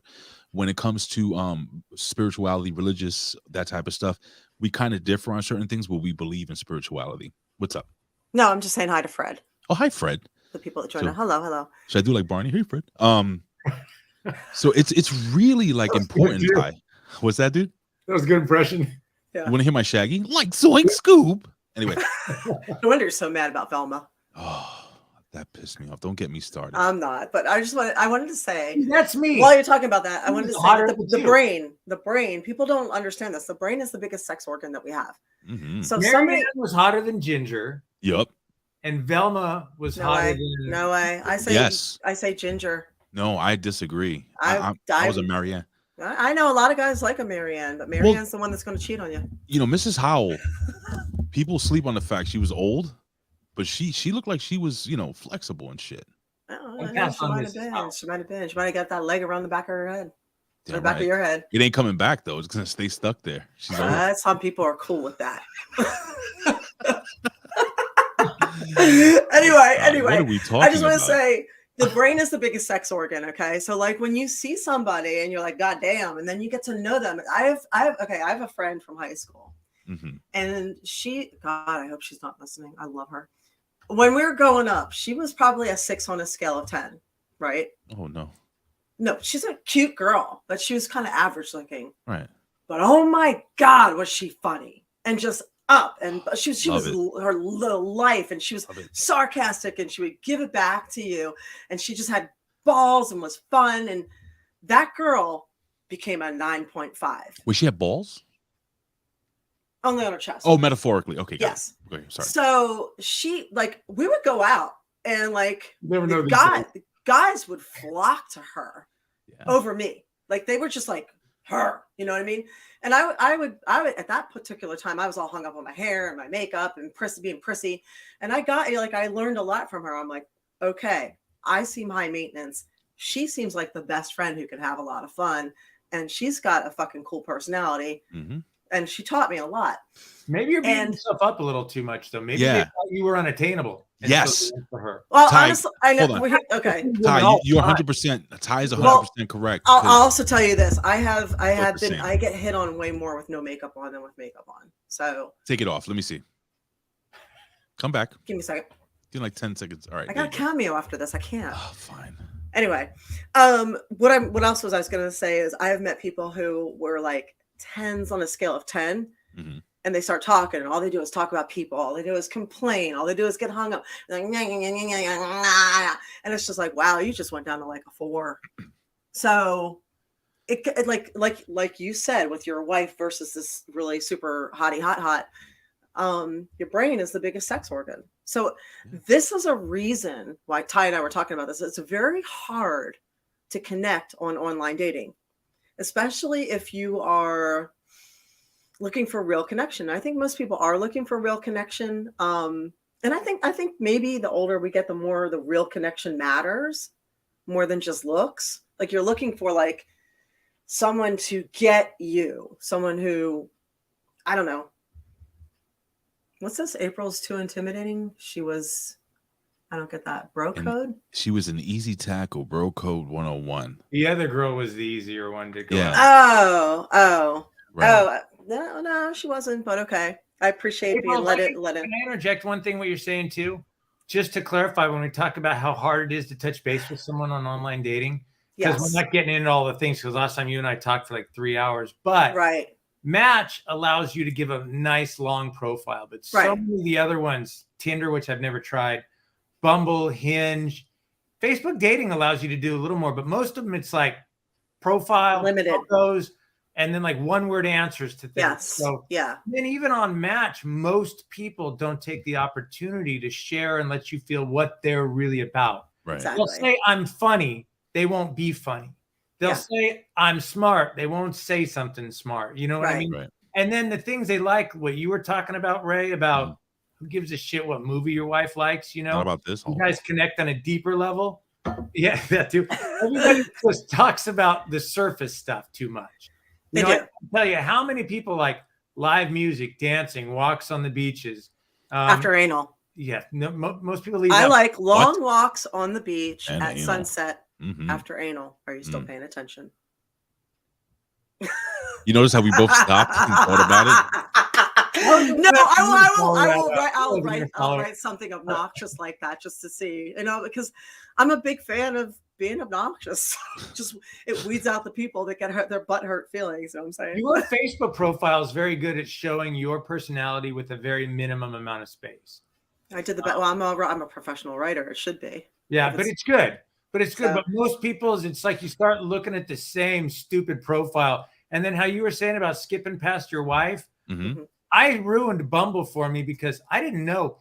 When it comes to spirituality, religious, that type of stuff, we kind of differ on certain things, but we believe in spirituality. What's up? No, I'm just saying hi to Fred. Oh, hi, Fred. The people that join. Hello. Should I do like Barney? Hey, Fred. So it's really like important. Ty. What's that, dude? That was a good impression. Yeah. You want to hear my Shaggy? Like Zoink Scoop. Anyway. No wonder you're so mad about Velma. Oh, that pissed me off. Don't get me started. I'm not, but I wanted to say that's me. While you're talking about that, I wanted to say the brain. People don't understand this. The brain is the biggest sex organ that we have. Mm-hmm. So Marianne was hotter than Ginger. Yep. And Velma was hotter than. No way. I say yes. I say Ginger. No, I disagree. I was a Marianne. I know a lot of guys like a Marianne, but Marianne's the one that's going to cheat on you. You know, Mrs. Howell. People sleep on the fact she was old, but she looked like she was, you know, flexible and shit. She might have been. She might have got that leg around the back of her head. The back of your head. It ain't coming back though. It's gonna stay stuck there. Some people are cool with that. Anyway. What are we talking I just want about? to say the brain is the biggest sex organ. Okay, so like when you see somebody and you're like, God damn, and then you get to know them. I have a friend from high school, and I hope she's not listening. I love her. When we were growing up, she was probably a 6 on a scale of 10, right? Oh no. No, she's a cute girl, but she was kind of average looking. Right. But oh my God, was she funny and just up, and she was her little life, and she was sarcastic, and she would give it back to you, and she just had balls and was fun, and that girl became a 9.5. Was she had balls? Only on her chest. Oh, metaphorically. Okay, got yes. it. Okay, sorry. So she like we would go out and like Never know guys would flock to her Yeah. over me. Like they were just like her, you know what I mean? And I would at that particular time I was all hung up on my hair and my makeup and being prissy. And I learned a lot from her. I'm like, okay, I seem high maintenance. She seems like the best friend who could have a lot of fun. And she's got a fucking cool personality. Mm-hmm. And she taught me a lot. Maybe you're beating yourself up a little too much, though. Maybe they thought you were unattainable. Yes. For her. Well, Ty, honestly, I know. Okay. Ty, you're 100%. Ty is 100% correct. I'll also tell you this. I get hit on way more with no makeup on than with makeup on. So take it off. Let me see. Come back. Give me a second. Give me like 10 seconds. All right. I got a cameo after this. I can't. Oh, fine. Anyway, what else was I was going to say is I have met people who were like 10s on a scale of 10. Mm-hmm. And they start talking, and all they do is talk about people. All they do is complain. All they do is get hung up. Like, and it's just like, wow, you just went down to like a 4. So, it like you said with your wife versus this really super hottie hot. Your brain is the biggest sex organ. So, this is a reason why Ty and I were talking about this. It's very hard to connect on online dating, especially if you are looking for real connection. I think most people are looking for real connection. And I think maybe the older we get, the more the real connection matters more than just looks. Like you're looking for like someone to get you, someone who, I don't know. What's this? April's too intimidating. I don't get that. Bro code? She was an easy tackle, bro code 101. The other girl was the easier one to go. Yeah. Right. No, she wasn't, but okay. I appreciate being let it. Can I interject one thing what you're saying too? Just to clarify, when we talk about how hard it is to touch base with someone on online dating, because we're not getting into all the things, because last time you and I talked for like 3 hours, but Match allows you to give a nice long profile, but so many of the other ones, Tinder, which I've never tried, Bumble, Hinge, Facebook dating allows you to do a little more, but most of them it's like profile, limited photos, and then like one-word answers to things. Yes. So yeah. Then even on Match, most people don't take the opportunity to share and let you feel what they're really about. Right. Exactly. They'll say I'm funny. They won't be funny. They'll say I'm smart. They won't say something smart. You know what I mean? Right. And then the things they like, what you were talking about, Ray, about who gives a shit what movie your wife likes, you know? Not about this. You guys connect on a deeper level. Yeah, that too. Everybody just talks about the surface stuff too much. You know, I can tell you how many people like live music, dancing, walks on the beaches. After anal. Yeah. No, most people leave. I like long walks on the beach and at anal. Sunset after anal. Are you still paying attention? You notice how we both stopped and thought about it? No, I'll write something obnoxious like that just to see, because I'm a big fan of being obnoxious. Just it weeds out the people that get their butt hurt feelings. You know what I'm saying? Your Facebook profile is very good at showing your personality with a very minimum amount of space. I did the best. Well, I'm a professional writer. It should be. Yeah, but it's good. But most people's, it's like you start looking at the same stupid profile. And then how you were saying about skipping past your wife, I ruined Bumble for me because I didn't know.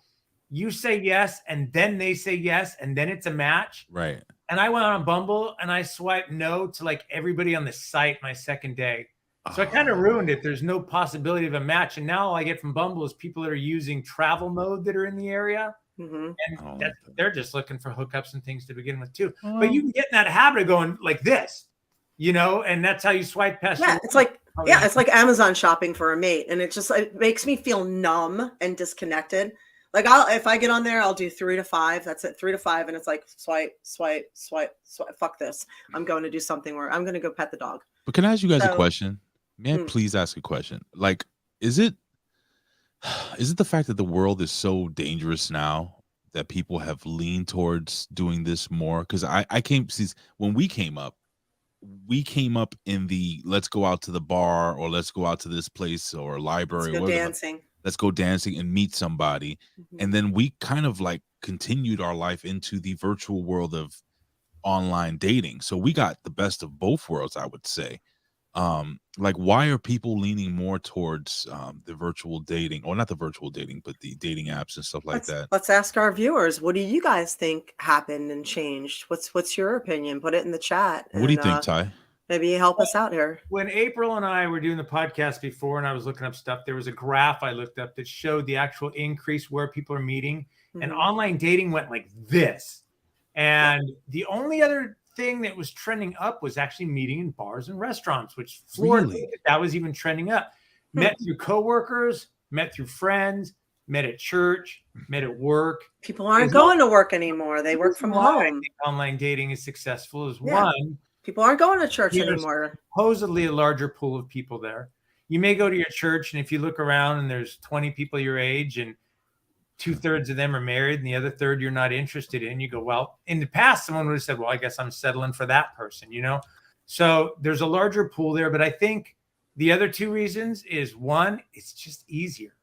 You say yes, and then they say yes, and then it's a match. Right. And I went on Bumble and I swiped no to like everybody on the site my second day. So I kind of ruined it. There's no possibility of a match. And now all I get from Bumble is people that are using travel mode that are in the area. And they're just looking for hookups and things to begin with too. But you can get in that habit of going like this, and that's how you swipe past. Yeah, it's like it's like Amazon shopping for a mate. And it makes me feel numb and disconnected. Like if I get on there, I'll do 3 to 5. That's it, 3 to 5, and it's like swipe. Fuck this. I'm going to do something where I'm going to go pet the dog. But can I ask you guys a question? May I please ask a question? Like, is it the fact that the world is so dangerous now that people have leaned towards doing this more? Because when we came up in the let's go out to the bar or let's go out to this place or library. Let's go dancing. Let's go dancing and meet somebody. And then we kind of like continued our life into the virtual world of online dating. So we got the best of both worlds, I would say. like, why are people leaning more towards the virtual dating, or not the virtual dating, but the dating apps and stuff like that? Let's ask our viewers, what do you guys think happened and changed? What's your opinion? Put it in the chat. What do you think, Ty? Maybe help us out here. When April and I were doing the podcast before, and I was looking up stuff, there was a graph I looked up that showed the actual increase where people are meeting, and online dating went like this. And the only other thing that was trending up was actually meeting in bars and restaurants, which floored me that was even trending up. Met through coworkers, met through friends, met at church, met at work. People aren't going to work anymore. They work from home. I think online dating is successful as one. People aren't going to church anymore. Supposedly a larger pool of people there. You may go to your church, and if you look around and there's 20 people your age and 2/3 of them are married and the other third you're not interested in, you go, well, in the past, someone would have said, well, I guess I'm settling for that person, you know? So there's a larger pool there. But I think the other two reasons is, one, it's just easier.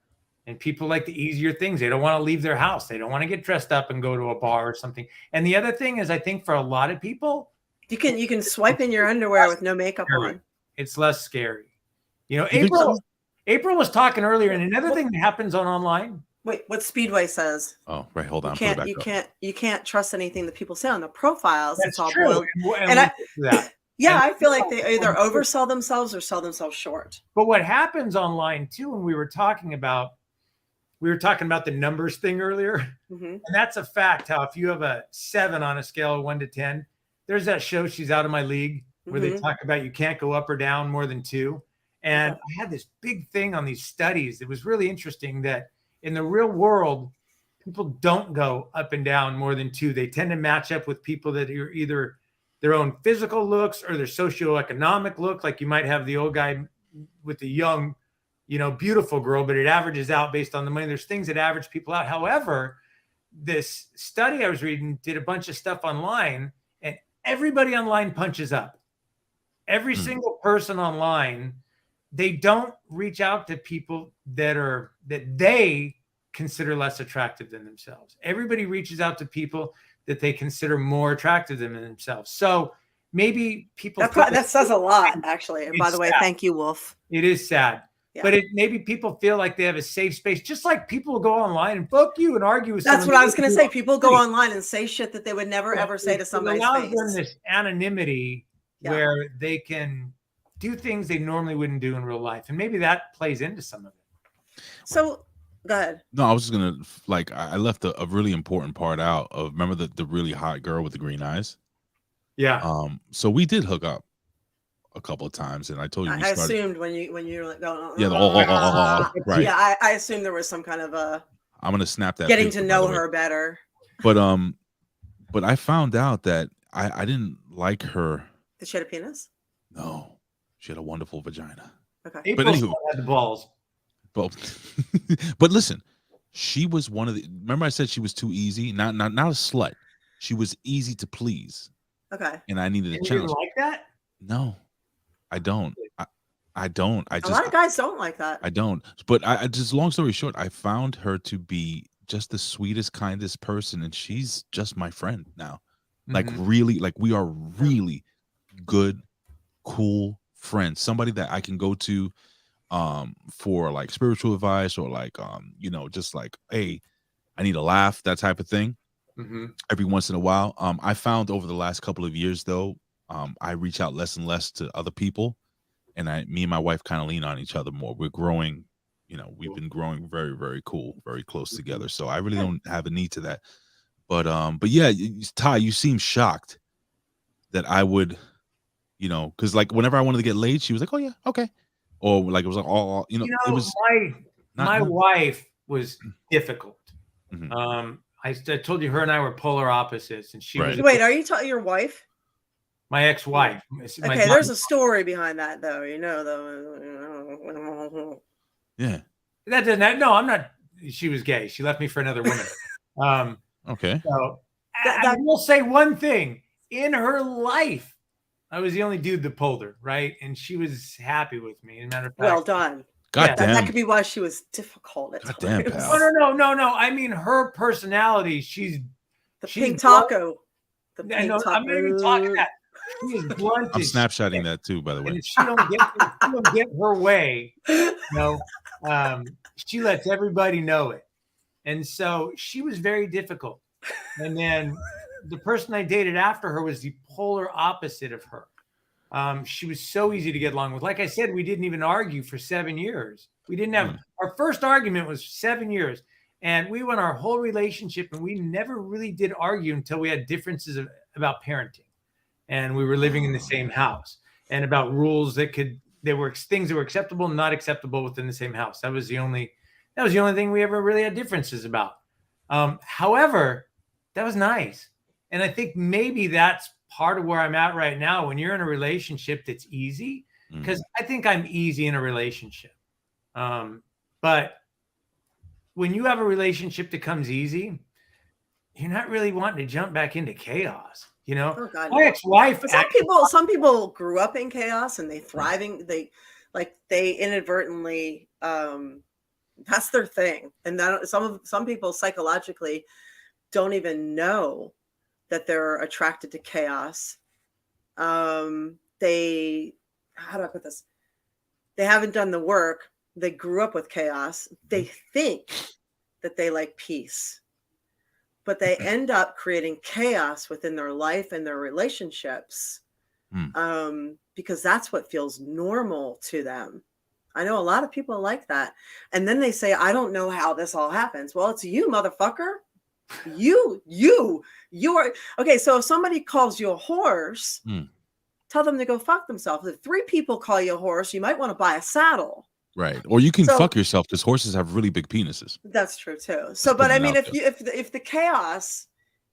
And people like the easier things. They don't want to leave their house. They don't want to get dressed up and go to a bar or something. And the other thing is, I think for a lot of people, you can swipe in your underwear with no makeup on. It's less scary. You know, April was talking earlier, and another thing that happens online. Wait, what Speedway says? Oh, right. Hold on. You can't trust anything that people say on the profiles. That's it's all true. I feel like they either oversell themselves or sell themselves short. But what happens online too, when we were talking about the numbers thing earlier, and that's a fact. How if you have a 7 on a scale of 1 to 10, there's that show She's Out of My League where they talk about you can't go up or down more than 2. And I had this big thing on these studies. It was really interesting that in the real world, people don't go up and down more than 2. They tend to match up with people that are either their own physical looks or their socioeconomic look. Like you might have the old guy with the young, beautiful girl, but it averages out based on the money. There's things that average people out. However, this study I was reading did a bunch of stuff online, and everybody online punches up. Every single person online, they don't reach out to people that they consider less attractive than themselves. Everybody reaches out to people that they consider more attractive than themselves. So maybe people that says a lot, actually. And by the way, thank you, Wolf. It is sad. Yeah. But maybe people feel like they have a safe space, just like people go online and fuck you and argue with. That's what I was going to say. People go online and say shit that they would never ever say to somebody's face. It allows them this anonymity where they can do things they normally wouldn't do in real life, and maybe that plays into some of it. So, go ahead. No, I was just gonna I left a really important part out of. Remember the really hot girl with the green eyes? Yeah. So we did hook up a couple of times, and I told you. I assumed when you were like going. Right. Yeah, I assumed there was some kind of a. I'm gonna snap that. Getting to know her better. But I found out that I didn't like her. Did she have a penis? No. She had a wonderful vagina. Okay. But anywho, had the balls. But listen, she was one of the. Remember, I said she was too easy. Not a slut. She was easy to please. Okay. And I needed a challenge. You didn't like that? No, I don't. I don't. A lot of guys don't like that. I don't. But I just, long story short, I found her to be just the sweetest, kindest person, and she's just my friend now. Like really, like we are really good, cool friends. Somebody that I can go to for like spiritual advice, or like just like, hey, I need a laugh, that type of thing. Every once in a while. I found over the last couple of years though, I reach out less and less to other people, and me and my wife kind of lean on each other more. We're growing, we've been growing very, very cool, very close together. So I really don't have a need to that. But yeah, Ty, you seem shocked that I would, because like whenever I wanted to get laid, she was like, "Oh yeah, okay," or like it was like all, it was. My wife was difficult. I told you her and I were polar opposites, and she was. Wait, are you talking your wife? My ex-wife. Okay, there's a story behind that, though. Yeah. That doesn't. No, I'm not. She was gay. She left me for another woman. Okay. So I will say one thing. In her life, I was the only dude that pulled her, right? And she was happy with me. As a matter of fact. Well done. God damn. That could be why she was difficult. God damn, pal. No. I mean, her personality. She's pink taco. I'm not even talking that. She is blunt. I'm Snapchatting that too, by the way. And if she don't get her way, she lets everybody know it. And so she was very difficult. And then the person I dated after her was the polar opposite of her. She was so easy to get along with. Like I said, we didn't even argue for 7 years. We didn't have our first argument was 7 years. And we went our whole relationship and we never really did argue until we had differences about parenting. And we were living in the same house and about rules there were things that were acceptable and not acceptable within the same house. That was the only thing we ever really had differences about. However, that was nice. And I think maybe that's part of where I'm at right now. When you're in a relationship that's easy, because I think I'm easy in a relationship. But when you have a relationship that comes easy, you're not really wanting to jump back into chaos. Oh, God, my ex-wife. Some people grew up in chaos and they inadvertently, that's their thing. And some people psychologically don't even know that they're attracted to chaos. How do I put this? They haven't done the work. They grew up with chaos. They think that they like peace, but they end up creating chaos within their life and their relationships because that's what feels normal to them. I know a lot of people like that. And then they say, I don't know how this all happens. Well, it's you, motherfucker. You are. Okay, so if somebody calls you a horse, tell them to go fuck themselves. If 3 people call you a horse, you might want to buy a saddle. Right. Or you can fuck yourself because horses have really big penises. That's true too. So, but I mean, if the chaos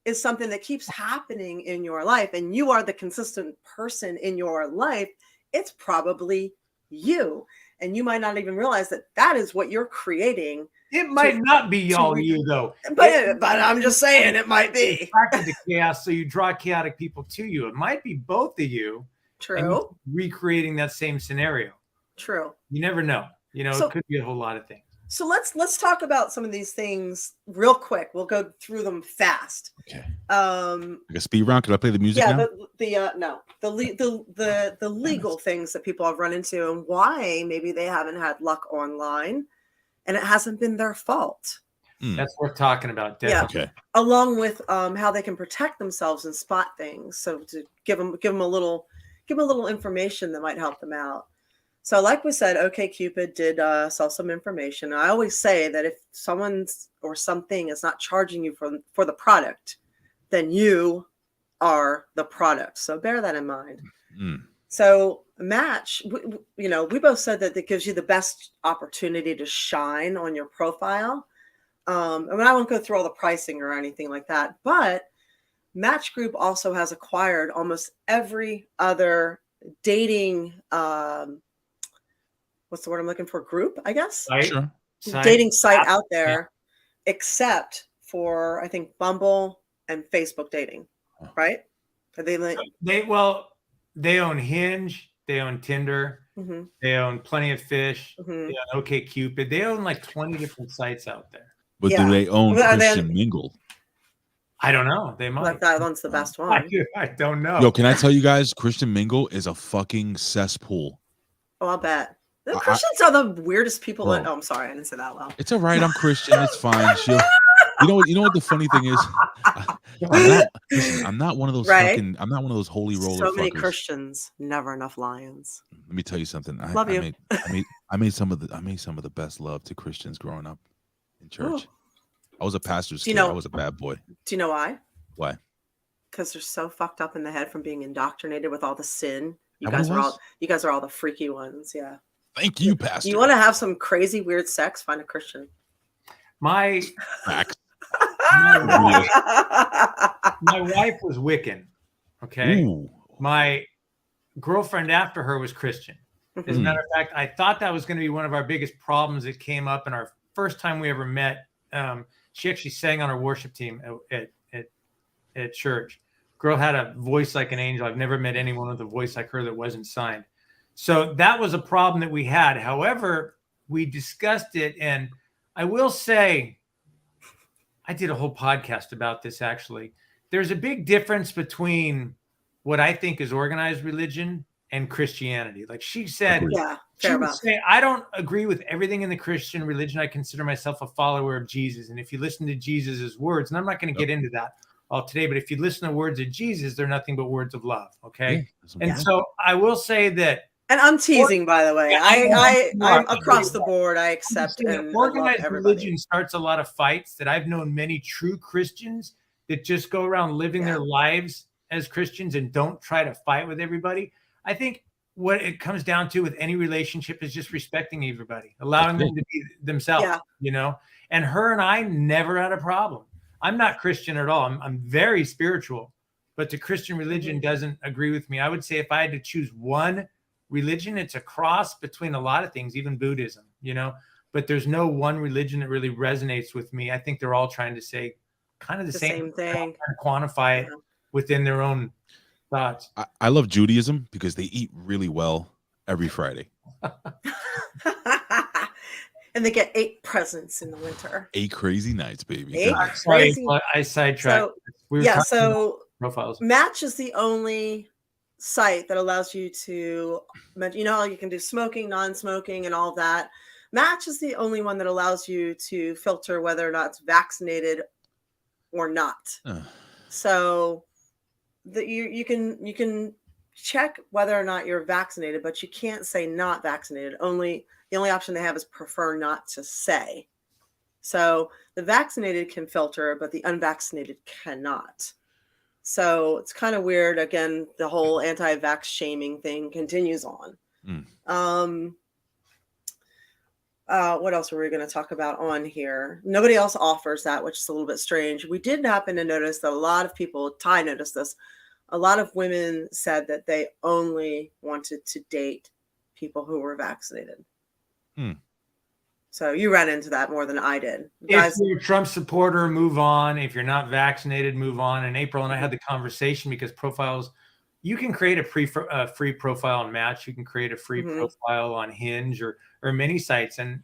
is something that keeps happening in your life and you are the consistent person in your life, it's probably you. And you might not even realize that is what you're creating. It might not be all you though. But I'm just saying it might be. Attracted to chaos, so you draw chaotic people to you. It might be both of you. True. Recreating that same scenario. True. You never know. It could be a whole lot of things. So let's talk about some of these things real quick. We'll go through them fast. Okay. Like a speed round. Could I play the music now? The legal things that people have run into and why maybe they haven't had luck online, and it hasn't been their fault. That's worth talking about. Definitely. Yeah. Okay. Along with how they can protect themselves and spot things. So to give them a little information that might help them out. So like we said, OkCupid did sell some information. I always say that if someone's or something is not charging you for the product, then you are the product. So bear that in mind. So Match, we both said that it gives you the best opportunity to shine on your profile. I won't go through all the pricing or anything like that, but Match Group also has acquired almost every other dating what's the word I'm looking for? Group, I guess. Sure. Dating site out there, except for I think Bumble and Facebook dating, right? Are they like they own Hinge, they own Tinder, they own Plenty of Fish, they own OkCupid. They own like 20 different sites out there. But do they own Christian Mingle? I don't know. They might. That one's the best one. I don't know. Yo, can I tell you guys, Christian Mingle is a fucking cesspool. Oh, I'll bet. The Christians are the weirdest people. I'm sorry, I didn't say that well. It's all right. I'm Christian. It's fine. You know what the funny thing is? I'm not one of those I'm not one of those holy roller. So many fuckers. Christians, never enough lions. Let me tell you something. Love you. I made some of the best love to Christians growing up in church. Ooh. I was a pastor's kid. I was a bad boy. Do you know why? Why? Because they're so fucked up in the head from being indoctrinated with all the sin. You guys are all the freaky ones. Yeah. Thank you, Pastor. You want to have some crazy, weird sex? Find a Christian. My wife was Wiccan. Okay. Ooh. My girlfriend after her was Christian. As a matter of fact, I thought that was going to be one of our biggest problems that came up in our first time we ever met. She actually sang on our worship team at church. Girl had a voice like an angel. I've never met anyone with a voice like her that wasn't signed. So that was a problem that we had. However, we discussed it. And I will say, I did a whole podcast about this, actually. There's a big difference between what I think is organized religion and Christianity. Like she said, Yeah, she fair would enough. say, I don't agree with everything in the Christian religion. I consider myself a follower of Jesus. And if you listen to Jesus's words, and I'm not going to get into that all today, but if you listen to words of Jesus, they're nothing but words of love. Okay. Yeah. And so I will say that. And I'm teasing, by the way. Yeah, I'm across the board. I accept and I love organized everybody. religion starts a lot of fights that I've known many true Christians that just go around living their lives as Christians and don't try to fight with everybody. I think what it comes down to with any relationship is just respecting everybody, allowing them to be themselves, you know, and her and I never had a problem. I'm not Christian at all. I'm very spiritual, but the Christian religion doesn't agree with me. I would say if I had to choose one religion, it's a cross between a lot of things, even Buddhism, you know, but there's no one religion that really resonates with me. I think they're all trying to say kind of the same thing, trying to quantify it within their own thoughts. I love Judaism because they eat really well every Friday. And they get 8 presents in the winter. 8 crazy nights, baby. 8 crazy. I sidetracked. So profiles. Match is the only site that allows you to, you know, you can do smoking, non-smoking, and all of that. Match is the only one that allows you to filter whether or not it's vaccinated or not. So that you can check whether or not you're vaccinated, but you can't say not vaccinated. The only option they have is prefer not to say. So the vaccinated can filter, but the unvaccinated cannot. So it's kind of weird. Again, the whole anti-vax shaming thing continues on. What else were we going to talk about on here? Nobody else offers that, which is a little bit strange. We did happen to notice that a lot of people, Ty noticed this, a lot of women said that they only wanted to date people who were vaccinated. So you ran into that more than I did. If you're a Trump supporter, move on. If you're not vaccinated, move on. And April and I had the conversation because profiles, you can create a free profile on Match. You can create a free profile on Hinge or many sites. And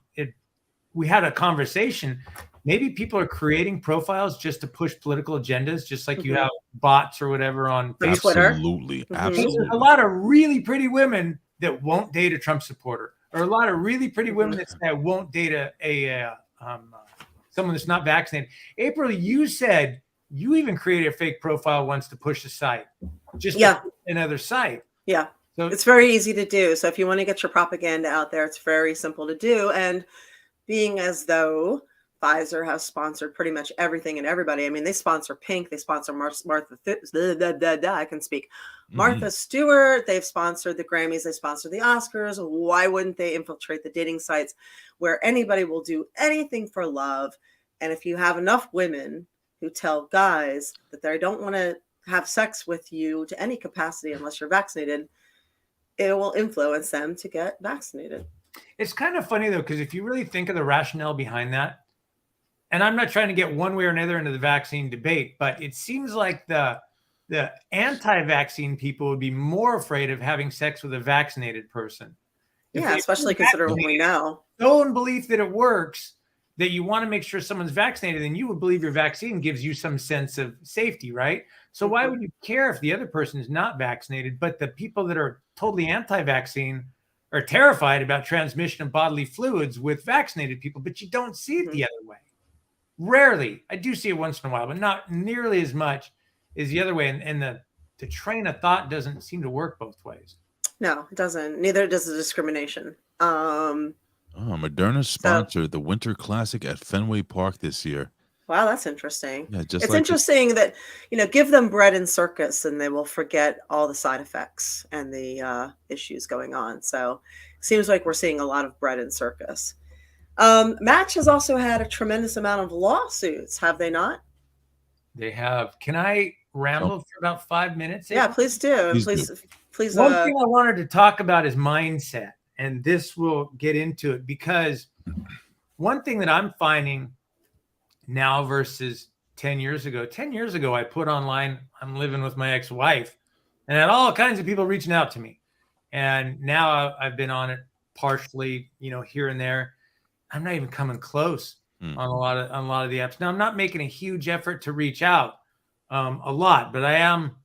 we had a conversation. Maybe people are creating profiles just to push political agendas, just like you have bots or whatever on Facebook. Twitter. Absolutely. There's a lot of really pretty women that won't date a Trump supporter, or a lot of really pretty women that won't date someone that's not vaccinated. April, you said you even created a fake profile once to push a site, just another site. Yeah. So it's very easy to do. So if you want to get your propaganda out there, it's very simple to do. And being as though Pfizer has sponsored pretty much everything and everybody. I mean, they sponsor Pink, they sponsor Martha Stewart, they've sponsored the Grammys, they sponsor the Oscars. Why wouldn't they infiltrate the dating sites where anybody will do anything for love? And if you have enough women who tell guys that they don't want to have sex with you to any capacity unless you're vaccinated, it will influence them to get vaccinated. It's kind of funny, though, because if you really think of the rationale behind that, and I'm not trying to get one way or another into the vaccine debate, but it seems like the anti-vaccine people would be more afraid of having sex with a vaccinated person. Especially considering what we know. So in belief that it works, that you want to make sure someone's vaccinated, then you would believe your vaccine gives you some sense of safety, right? So why would you care if the other person is not vaccinated? But the people that are totally anti-vaccine are terrified about transmission of bodily fluids with vaccinated people, but you don't see it the other way. Rarely. I do see it once in a while, but not nearly as much as the other way. And the train of thought doesn't seem to work both ways. No, it doesn't. Neither does the discrimination. Moderna sponsored the Winter Classic at Fenway Park this year. Wow, that's interesting. Yeah, it's interesting that, give them bread and circus and they will forget all the side effects and the issues going on. So it seems like we're seeing a lot of bread and circus. Match has also had a tremendous amount of lawsuits, have they not? They have. Can I ramble for about 5 minutes? Yeah, please do. Please. One thing I wanted to talk about is mindset, and this will get into it because one thing that I'm finding now versus 10 years ago, I put online, I'm living with my ex-wife, and I had all kinds of people reaching out to me. And now I've been on it partially, here and there. I'm not even coming close on a lot of the apps. Now, I'm not making a huge effort to reach out a lot, but I am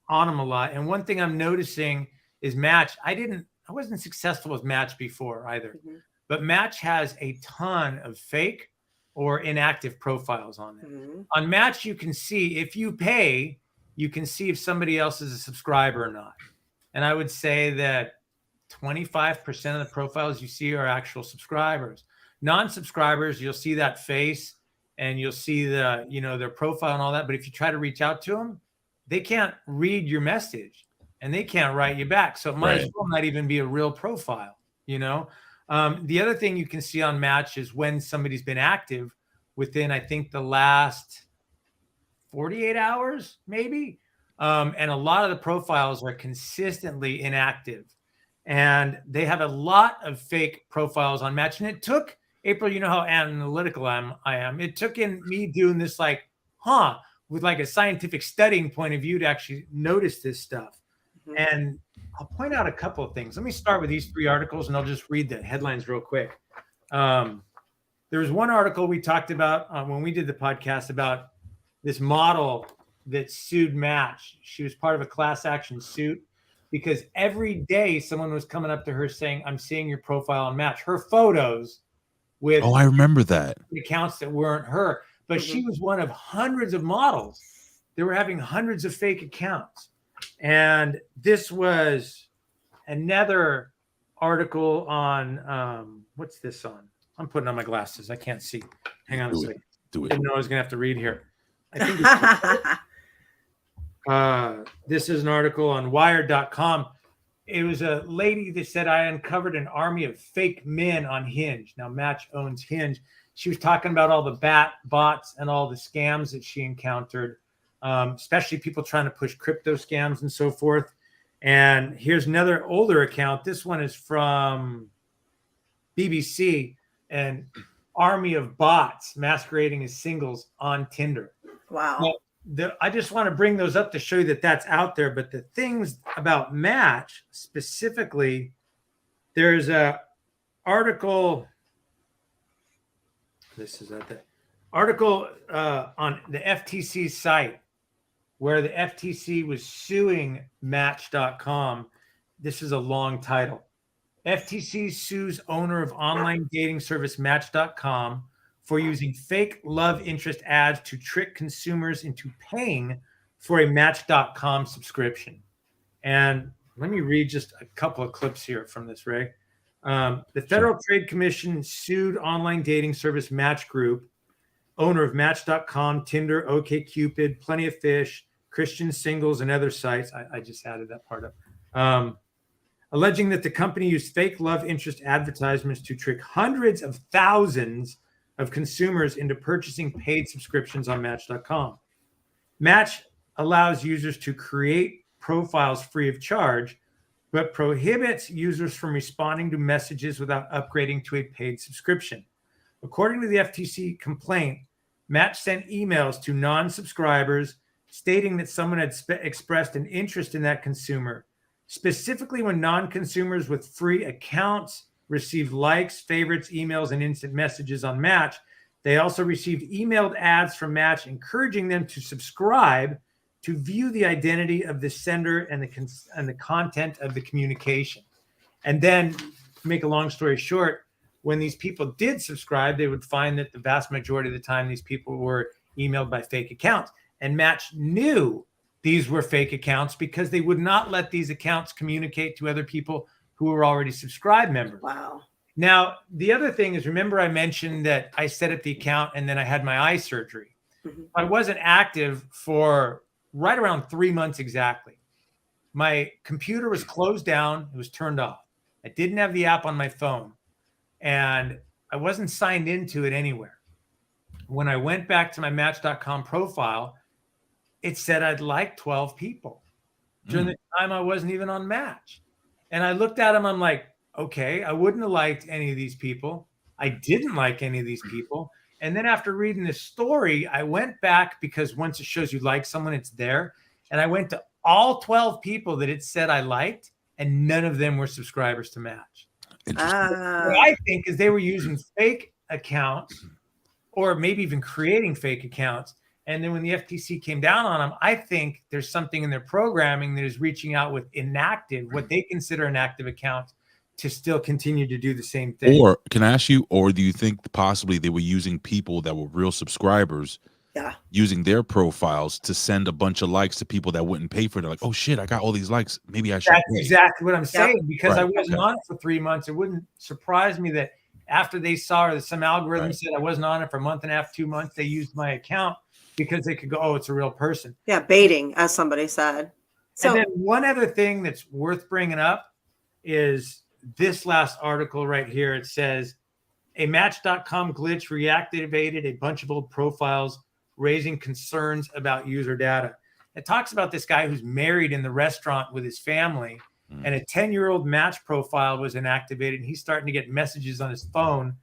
on them a lot. And one thing I'm noticing is Match. I wasn't successful with Match before either, but Match has a ton of fake or inactive profiles on there. On Match, you can see if you pay, you can see if somebody else is a subscriber or not. And I would say that 25% of the profiles you see are actual subscribers. Non-subscribers, you'll see that face and you'll see the, their profile and all that. But if you try to reach out to them, they can't read your message and they can't write you back. So it might as well not even be a real profile, The other thing you can see on Match is when somebody's been active within, I think, the last 48 hours, maybe. And a lot of the profiles are consistently inactive. And they have a lot of fake profiles on Match. And it took, April, you know how analytical I am. It took me doing this with like a scientific studying point of view to actually notice this stuff. And I'll point out a couple of things. Let me start with these 3 articles and I'll just read the headlines real quick. There was one article we talked about when we did the podcast about this model that sued Match. She was part of a class action suit because every day someone was coming up to her saying, I'm seeing your profile on Match. Her photos with I remember that. accounts that weren't her. But she was one of hundreds of models. They were having hundreds of fake accounts. And this was another article on, what's this on? I'm putting on my glasses. I can't see. Hang on a second. Do it. I didn't know I was going to have to read here. I think this is an article on wired.com. It was a lady that said, I uncovered an army of fake men on Hinge. Now, Match owns Hinge. She was talking about all the bots and all the scams that she encountered, especially people trying to push crypto scams and so forth. And here's another older account. This one is from BBC, and army of bots masquerading as singles on Tinder. Wow. Now, I just want to bring those up to show you that that's out there. But the things about Match specifically, there's a article. This is at the article on the FTC site where the FTC was suing Match.com. This is a long title. FTC sues owner of online dating service Match.com for using fake love interest ads to trick consumers into paying for a Match.com subscription. And let me read just a couple of clips here from this, Ray. The Federal Trade Commission sued online dating service Match Group, owner of Match.com, Tinder, OkCupid, Plenty of Fish, Christian Singles, and other sites. I just added that part up. Alleging that the company used fake love interest advertisements to trick hundreds of thousands of consumers into purchasing paid subscriptions on Match.com. Match allows users to create profiles free of charge, but prohibits users from responding to messages without upgrading to a paid subscription. According to the FTC complaint, Match sent emails to non-subscribers stating that someone had expressed an interest in that consumer, specifically when non-consumers with free accounts received likes, favorites, emails, and instant messages on Match. They also received emailed ads from Match encouraging them to subscribe to view the identity of the sender and the content of the communication. And then, to make a long story short, when these people did subscribe, they would find that the vast majority of the time these people were emailed by fake accounts. And Match knew these were fake accounts because they would not let these accounts communicate to other people who were already subscribed members. Wow. Now, the other thing is, remember I mentioned that I set up the account and then I had my eye surgery. I wasn't active for right around 3 months exactly. My computer was closed down. It was turned off. I didn't have the app on my phone. And I wasn't signed into it anywhere. When I went back to my Match.com profile, it said I'd liked 12 people during the time I wasn't even on Match. And I looked at them. I'm like, okay, I wouldn't have liked any of these people. I didn't like any of these people. And then after reading this story, I went back because once it shows you like someone, it's there. And I went to all 12 people that it said I liked, and none of them were subscribers to Match. What I think is they were using fake accounts or maybe even creating fake accounts And then when the FTC came down on them, I think there's something in their programming that is reaching out with inactive, what they consider inactive accounts, to still continue to do the same thing. Or can I ask you, or do you think possibly they were using people that were real subscribers, using their profiles to send a bunch of likes to people that wouldn't pay for it? They're like, oh shit, I got all these likes. Maybe I should. That's exactly what I'm saying, because Right. I wasn't on it for 3 months. It wouldn't surprise me that after they saw, or some algorithm said I wasn't on it for a month and a half, 2 months, they used my account because they could go, oh, it's a real person. Yeah, baiting, as somebody said. So, and then one other thing that's worth bringing up is this last article right here. It says a Match.com glitch reactivated a bunch of old profiles, raising concerns about user data. It talks about this guy who's married in the restaurant with his family, and a 10-year-old Match profile was inactivated, and he's starting to get messages on his phone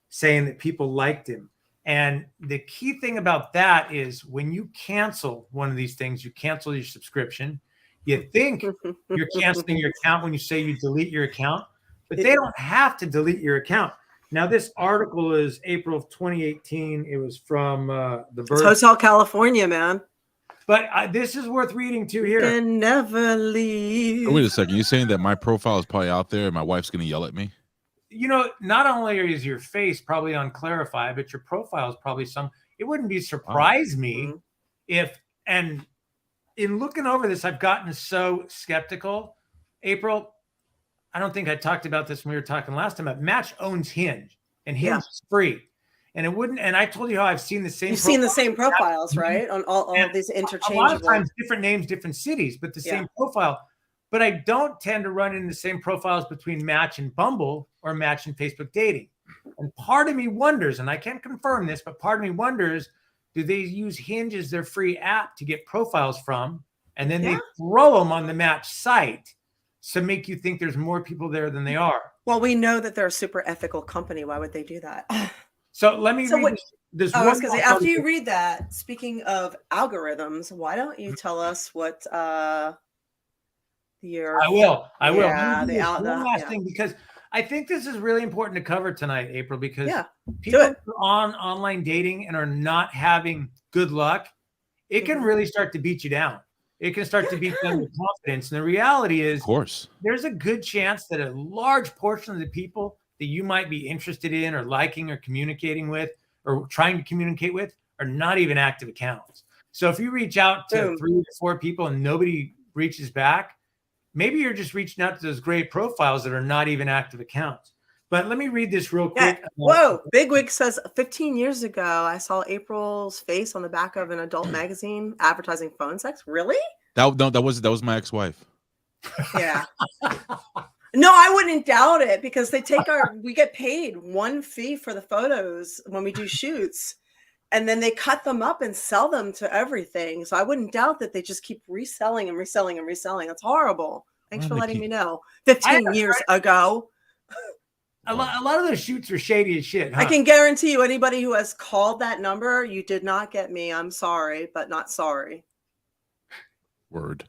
saying that people liked him. And the key thing about that is when you cancel one of these things, you cancel your subscription. You think you're canceling your account when you say you delete your account, but they don't have to delete your account. Now, this article is April of 2018. It was from The Verge. It's Hotel California, man. But this is worth reading too here. And never leave. Oh, wait a second. You're saying that my profile is probably out there and my wife's going to yell at me? You know, not only is your face probably on Clarify, but your profile is probably it wouldn't be surprise me if, and in looking over this, I've gotten so skeptical. April, I don't think I talked about this when we were talking last time, but Match owns Hinge, and Hinge is free. And it wouldn't, and I told you how I've seen the same. You've seen the same profiles, right? On all these interchangeable. A lot of times, different names, different cities, but the same profile. But I don't tend to run into the same profiles between Match and Bumble or Match and Facebook dating. And part of me wonders, and I can't confirm this, but part of me wonders, do they use Hinge as their free app to get profiles from, and then they throw them on the Match site to make you think there's more people there than they are? Well, we know that they're a super ethical company. Why would they do that? So let me read this. I was going to say, after you read that, speaking of algorithms, why don't you tell us what your... I will. Yeah, one last thing, because I think this is really important to cover tonight, April, because people do it. who are on online dating and are not having good luck, it can really start to beat you down. It can start to beat down your confidence. And the reality is, of course, there's a good chance that a large portion of the people that you might be interested in or liking or communicating with or trying to communicate with are not even active accounts. So if you reach out to 3 or 4 people and nobody reaches back, maybe you're just reaching out to those great profiles that are not even active accounts. But let me read this real quick. Whoa, Bigwig says 15 years ago, I saw April's face on the back of an adult magazine advertising phone sex. Really? That was my ex-wife. Yeah. No, I wouldn't doubt it, because they take we get paid one fee for the photos when we do shoots, and then they cut them up and sell them to everything. So I wouldn't doubt that they just keep reselling and reselling and reselling. That's horrible. Thanks for letting me know. 15 years ago. A lot of those shoots are shady as shit. Huh? I can guarantee you, anybody who has called that number, you did not get me. I'm sorry, but not sorry. Word.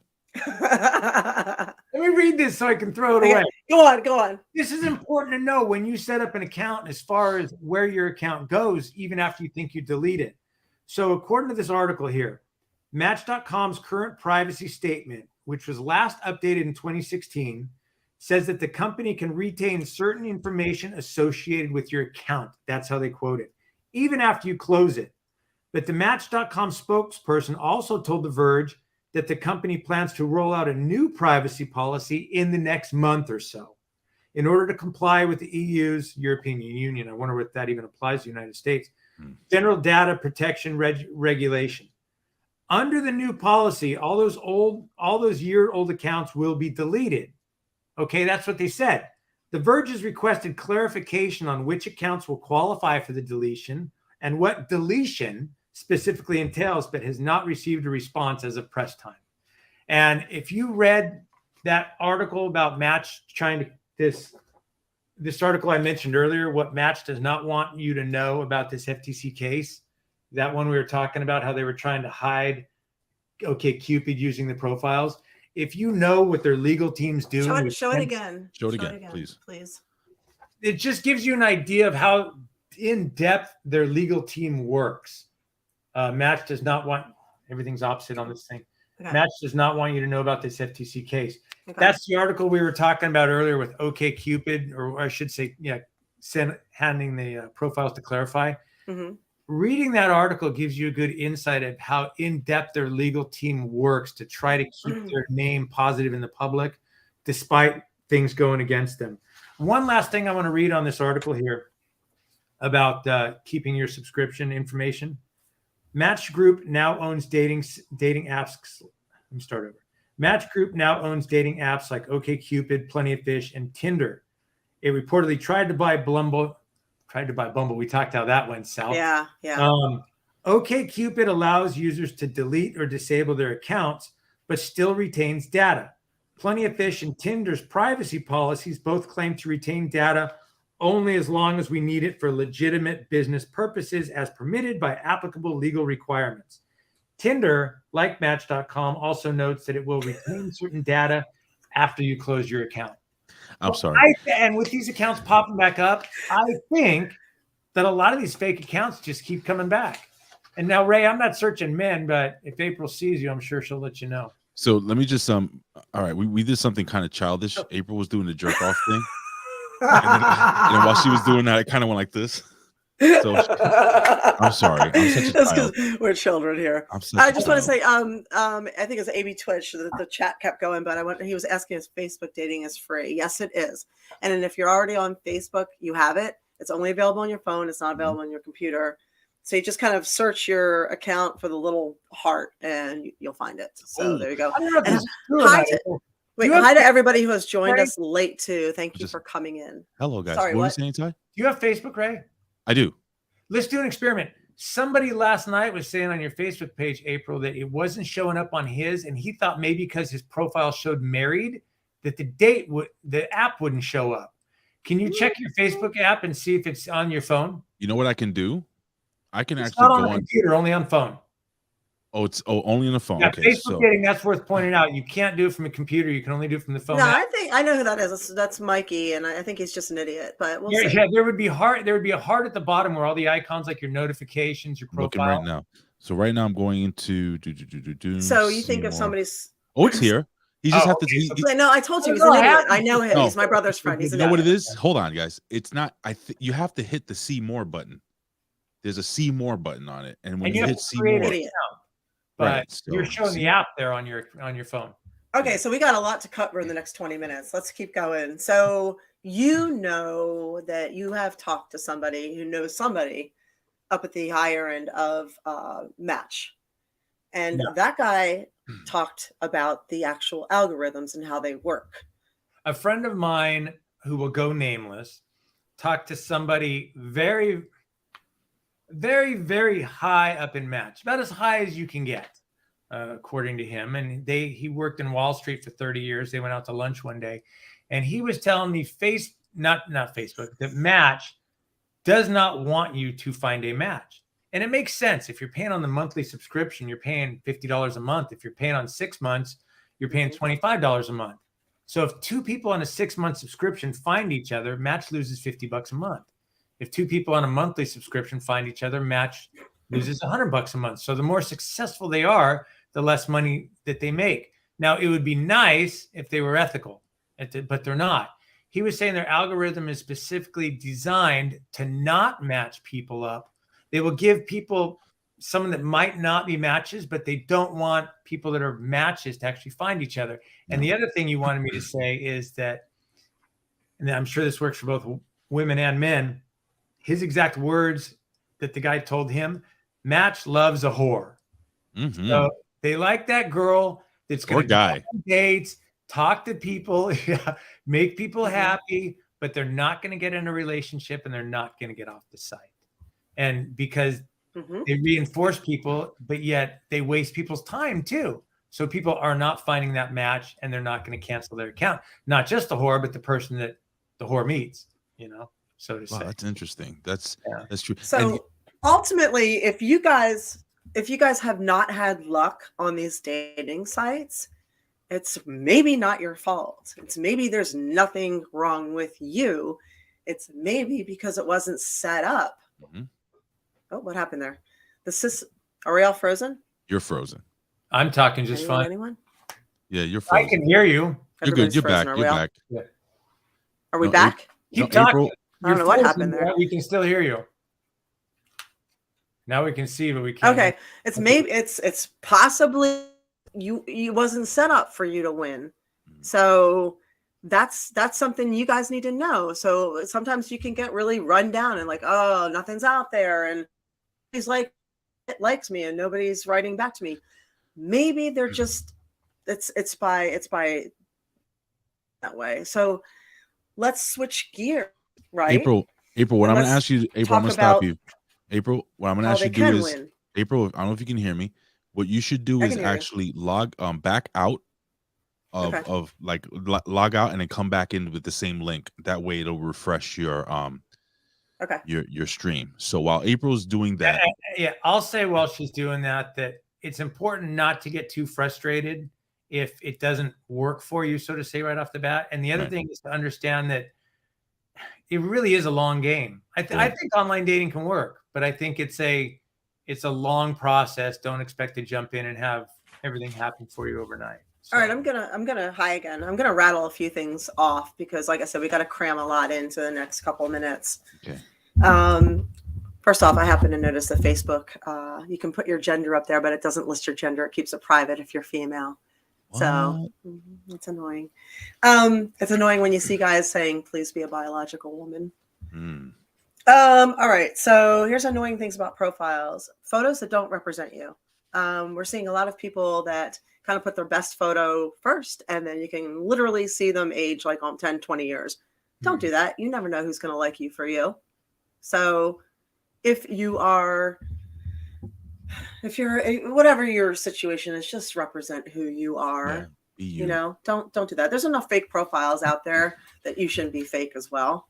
Let me read this so I can throw it away. Go on. This is important to know when you set up an account, as far as where your account goes, even after you think you delete it. So according to this article here, Match.com's current privacy statement, which was last updated in 2016, says that the company can retain certain information associated with your account. That's how they quote it, even after you close it. But the Match.com spokesperson also told The Verge that the company plans to roll out a new privacy policy in the next month or so in order to comply with the EU's European Union. I wonder if that even applies to the United States. General Data Protection Regulation. Under the new policy, all those year-old accounts will be deleted. Okay, that's what they said. The Verge has requested clarification on which accounts will qualify for the deletion and what deletion specifically entails, but has not received a response as of press time. And if you read that article about Match trying to this article I mentioned earlier, what Match does not want you to know about this FTC case, that one we were talking about, how they were trying to hide OkCupid using the profiles. If you know what their legal teams do, show it again. Show it again, please. It just gives you an idea of how in depth their legal team works. Match does not want, everything's opposite on this thing. Okay. Match does not want you to know about this FTC case. Okay. That's the article we were talking about earlier with OkCupid, or I should say, handing the profiles to Clarify. Mm-hmm. Reading that article gives you a good insight of how in-depth their legal team works to try to keep their name positive in the public, despite things going against them. One last thing I want to read on this article here about keeping your subscription information. Match Group now owns dating apps. Let me start over. Match Group now owns dating apps like OkCupid, Plenty of Fish, and Tinder. It reportedly tried to buy Bumble. We talked how that went south. Yeah. OkCupid allows users to delete or disable their accounts, but still retains data. Plenty of Fish and Tinder's privacy policies both claim to retain data only as long as we need it for legitimate business purposes as permitted by applicable legal requirements. Tinder, like Match.com, also notes that it will retain certain data after you close your account. I'm sorry. And with these accounts popping back up, I think that a lot of these fake accounts just keep coming back. And now, Ray, I'm not searching men, but if April sees you, I'm sure she'll let you know. So let me just all right, we did something kind of childish. April was doing the jerk off thing. And then, while she was doing that, I kind of went like this. So I'm sorry. I'm such a child. We're children here. I just want to say, I think it's AB Twitch. The chat kept going, but he was asking if Facebook dating is free. Yes, it is. And then if you're already on Facebook, you have it. It's only available on your phone. It's not available on your computer. So you just kind of search your account for the little heart, and you'll find it. So there you go. Hi to everybody who has joined us late too. Thank you for coming in. Hello, guys. Sorry, what were you saying, Ty? Do you have Facebook, Ray? I do. Let's do an experiment. Somebody last night was saying on your Facebook page, April, that it wasn't showing up on his, and he thought maybe because his profile showed married, that the app wouldn't show up. Can you check your Facebook app and see if it's on your phone? You know what I can do? I can it's actually not on go the computer, only on phone. Oh, it's only on the phone. Yeah, okay, Facebook dating, that's worth pointing out. You can't do it from a computer. You can only do it from the phone. No, app. I think I know who that is. That's Mikey, and I think he's just an idiot. But we'll see. Yeah, there would be a heart at the bottom where all the icons, like your notifications, your profile. Looking right now. So right now I'm going into So you think if somebody's it's here. You just have to. No, I told you he's an idiot. I know him. No. He's my brother's friend. He's you know what it is? Hold on, guys. It's not. You have to hit the see more button. There's a see more button on it, and when you hit see more, but you're showing the app there on your phone. Okay, so we got a lot to cover in the next 20 minutes. Let's keep going. So you know that you have talked to somebody who knows somebody up at the higher end of Match, and that guy talked about the actual algorithms and how they work. A friend of mine who will go nameless talked to somebody very, very, very high up in Match, about as high as you can get, according to him. And he worked in Wall Street for 30 years. They went out to lunch one day, and he was telling me not Facebook, that Match does not want you to find a match. And it makes sense. If you're paying on the monthly subscription, you're paying $50 a month. If you're paying on 6 months, you're paying $25 a month. So if two people on a 6-month subscription find each other, Match loses $50 a month. If two people on a monthly subscription find each other, Match loses $100 a month. So the more successful they are, the less money that they make. Now, it would be nice if they were ethical, but they're not. He was saying their algorithm is specifically designed to not match people up. They will give people someone that might not be matches, but they don't want people that are matches to actually find each other. And the other thing you wanted me to say is that, and I'm sure this works for both women and men, his exact words that the guy told him, Match loves a whore. Mm-hmm. So they like that girl that's going to go on dates, talk to people, make people happy, but they're not going to get in a relationship and they're not going to get off the site. And because they reinforce people, but yet they waste people's time too. So people are not finding that match and they're not going to cancel their account. Not just the whore, but the person that the whore meets, so to say. That's interesting. That's true. So ultimately, if you guys have not had luck on these dating sites, it's maybe not your fault. It's maybe there's nothing wrong with you. It's maybe because it wasn't set up. Oh, what happened there? Are we all frozen? You're frozen. I'm talking just Anyone, fine. anyone? Yeah, you're I frozen. can hear you. You're good. Everybody's You're frozen. back. Are You're we all? back. Yeah. Are we No, back? Keep No, talking. April. I don't know what happened there. We can still hear you. Now we can see, but we can't. Okay. It's maybe it's possibly you wasn't set up for you to win. So that's something you guys need to know. So sometimes you can get really run down and like, oh, nothing's out there, and he's like, it likes me, and nobody's writing back to me. Maybe they're just it's by that way. So let's switch gear, right? April, what And I'm going to let's ask you, April, I'm talk going to stop about you. April, what I'm going to how ask they you to do can is, win. April, I don't know if you can hear me. What you should do I is can hear you. actually log back out Okay. of like log out and then come back in with the same link. That way it'll refresh your Okay. your stream. So while April's doing that, Yeah, I'll say while she's doing that it's important not to get too frustrated if it doesn't work for you, so to say, right off the bat. And the other Right. thing is to understand that it really is a long game. I think online dating can work, but I think it's a long process. Don't expect to jump in and have everything happen for you overnight. So. All right, I'm gonna hi again. I'm gonna rattle a few things off because, like I said, we got to cram a lot into the next couple of minutes. Okay. First off, I happen to notice that Facebook, you can put your gender up there, but it doesn't list your gender. It keeps it private if you're female. So it's annoying. It's annoying when you see guys saying, "Please be a biological woman." All right. So here's annoying things about profiles: photos that don't represent you. We're seeing a lot of people that kind of put their best photo first, and then you can literally see them age like on 10, 20 years. Don't do that. You never know who's going to like you for you. So if you're whatever your situation is, just represent who you are. Yeah, be you. You know, don't do that. There's enough fake profiles out there that you shouldn't be fake as well.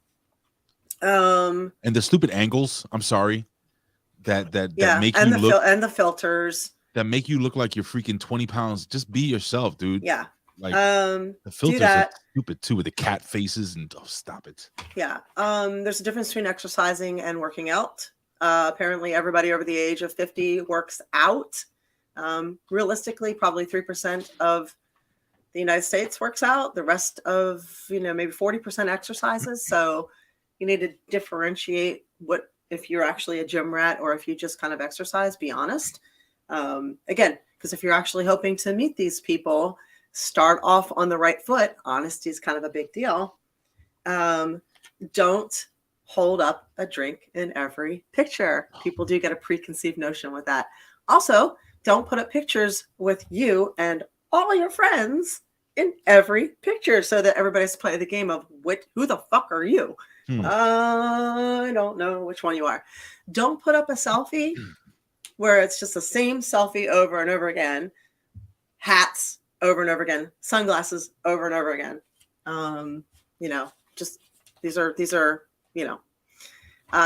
And the stupid angles, I'm sorry, that make and you look and the filters that make you look like you're freaking 20 pounds. Just be yourself, dude. Yeah. Like the filters are stupid too, with the cat faces, and stop it. Yeah. There's a difference between exercising and working out. Apparently everybody over the age of 50 works out. Realistically, probably 3% of the United States works out. The rest of, maybe 40% exercises. So you need to differentiate what, if you're actually a gym rat or if you just kind of exercise, be honest. Again, because if you're actually hoping to meet these people, start off on the right foot. Honesty is kind of a big deal. Don't hold up a drink in every picture. People do get a preconceived notion with that. Also, don't put up pictures with you and all your friends in every picture so that everybody's playing the game of who the fuck are you? I don't know which one you are. Don't put up a selfie where it's just the same selfie over and over again. Hats over and over again. Sunglasses over and over again. Just these are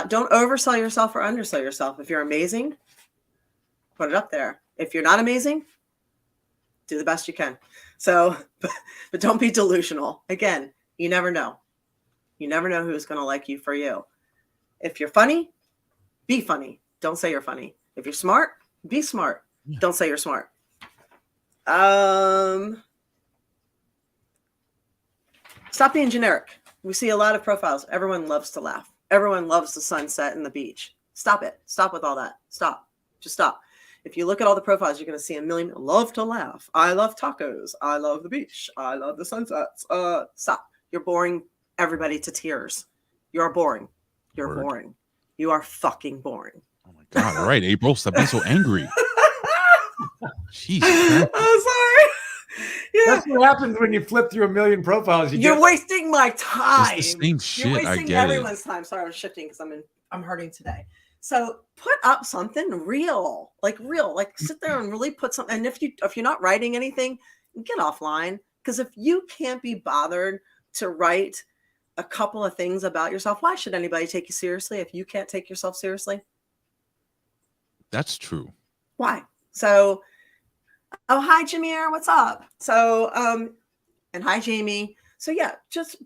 don't oversell yourself or undersell yourself. If you're amazing, put it up there. If you're not amazing, do the best you can. So, but don't be delusional. Again, you never know. You never know who's going to like you for you. If you're funny, be funny. Don't say you're funny. If you're smart, be smart. Yeah. Don't say you're smart. Stop being generic. We see a lot of profiles. Everyone loves to laugh. Everyone loves the sunset and the beach. Stop it. Stop with all that. Stop. Just stop. If you look at all the profiles, you're going to see a million. Love to laugh. I love tacos. I love the beach. I love the sunsets. Stop. You're boring everybody to tears. You're boring. You're boring. You are fucking boring. Oh my God. All right, April. Stop being so angry. Jeez. I'm sorry. Yeah. That's what happens when you flip through a million profiles. You're wasting my time. It's the same shit. You're wasting I get everyone's time. Sorry, I was shifting because I'm hurting today. So put up something real, like sit there and really put something. And if you're not writing anything, get offline. Because if you can't be bothered to write a couple of things about yourself, why should anybody take you seriously if you can't take yourself seriously? That's true. Why? So, oh, hi, Jameer. What's up? So, and hi, Jamie. So yeah, just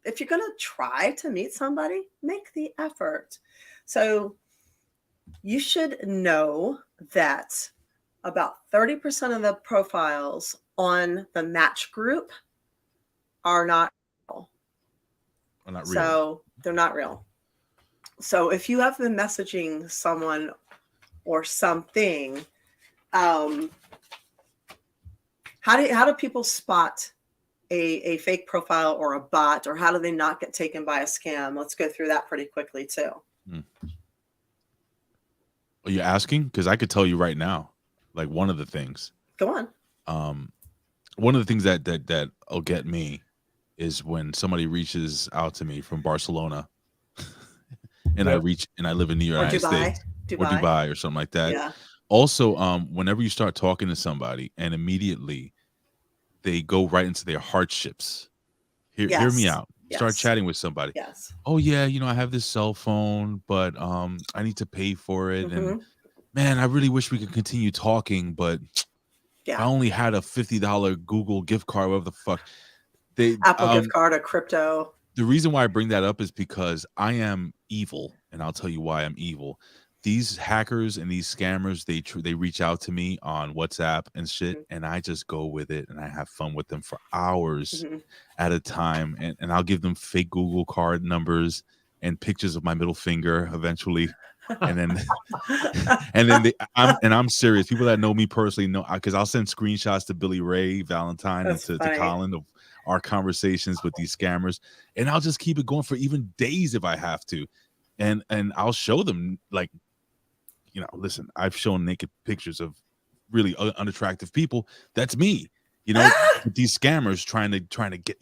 if you're going to try to meet somebody, make the effort. So you should know that about 30% of the profiles on the match group are not real. Well, not real. So they're not real. So if you have been messaging someone or something, how do people spot a fake profile or a bot, or how do they not get taken by a scam? Let's go through that pretty quickly too. Are you asking? Because I could tell you right now, like one of the things. Go on. One of the things that'll get me is when somebody reaches out to me from Barcelona, and I live in the United States, or Dubai or something like that. Yeah. Also, whenever you start talking to somebody and immediately they go right into their hardships. Hear me out. Start chatting with somebody. Yes. Oh yeah, I have this cell phone, but I need to pay for it, and man, I really wish we could continue talking, but I only had a $50 Google gift card, whatever the fuck. Apple gift card, a crypto. The reason why I bring that up is because I am evil, and I'll tell you why I'm evil. These hackers and these scammers, they reach out to me on WhatsApp and shit, and I just go with it, and I have fun with them for hours at a time, and I'll give them fake Google card numbers and pictures of my middle finger eventually, and then I'm serious. People that know me personally know, because I'll send screenshots to Billy Ray, Valentine, and to Colin of our conversations with these scammers, and I'll just keep it going for even days if I have to, and I'll show them, like, listen, I've shown naked pictures of really unattractive people. That's me, these scammers trying to get,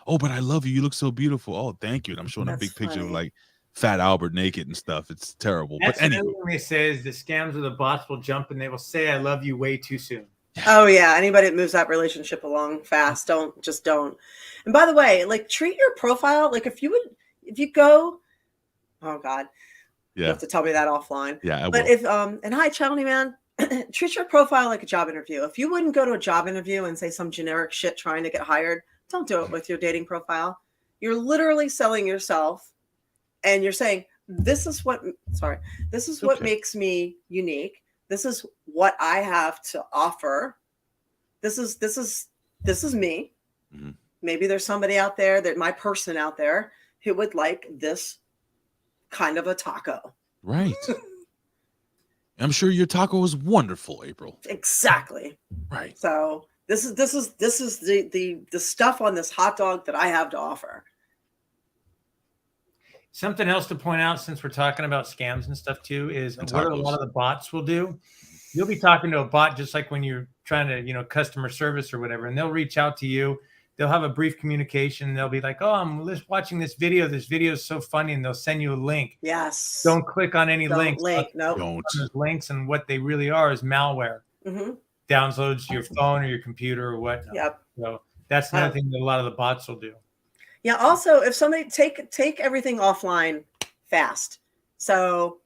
oh, but I love you. You look so beautiful. Oh, thank you. And I'm showing a big picture of like Fat Albert naked and stuff. It's terrible. That's but anyway, another thing they say is the scams or the bots will jump and they will say, I love you way too soon. Oh yeah. Anybody that moves that relationship along fast, don't. And by the way, like, treat your profile, like, if you go, oh God, you have to tell me that offline. Yeah. But if and hi, Chelny man, treat your profile like a job interview. If you wouldn't go to a job interview and say some generic shit trying to get hired, don't do it with your dating profile. You're literally selling yourself, and you're saying, this is what makes me unique. This is what I have to offer. This is me. Mm-hmm. Maybe there's somebody out there, my person out there, who would like this kind of a taco. Right. I'm sure your taco is wonderful, April. Exactly. Right. So this is the stuff on this hot dog that I have to offer. Something else to point out, since we're talking about scams and stuff too, is what a lot of the bots will do. You'll be talking to a bot just like when you're trying to, customer service or whatever, and they'll reach out to you. They'll have a brief communication. They'll be like, oh, I'm watching this video. This video is so funny. And they'll send you a link. Yes. Don't click on any links. Don't. Links, and what they really are is malware. Mm-hmm. Downloads to your phone or your computer or whatnot. Yep. So that's another thing that a lot of the bots will do. Yeah. Also, if somebody take everything offline fast. So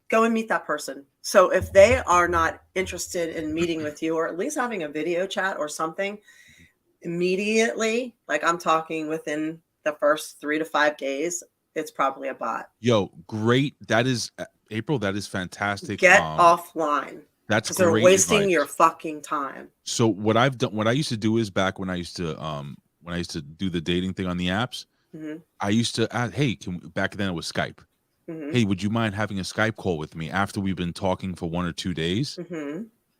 go and meet that person. So if they are not interested in meeting with you, or at least having a video chat or something, immediately, like, I'm talking within the first 3 to 5 days, it's probably a bot. Yo, great. That is, April, that is fantastic. Get offline. That's great. They're wasting your fucking time. So what I've done, what I used to do is, back when I used to do the dating thing on the apps, I used to ask, hey, back then it was Skype. Hey, would you mind having a Skype call with me after we've been talking for 1 or 2 days?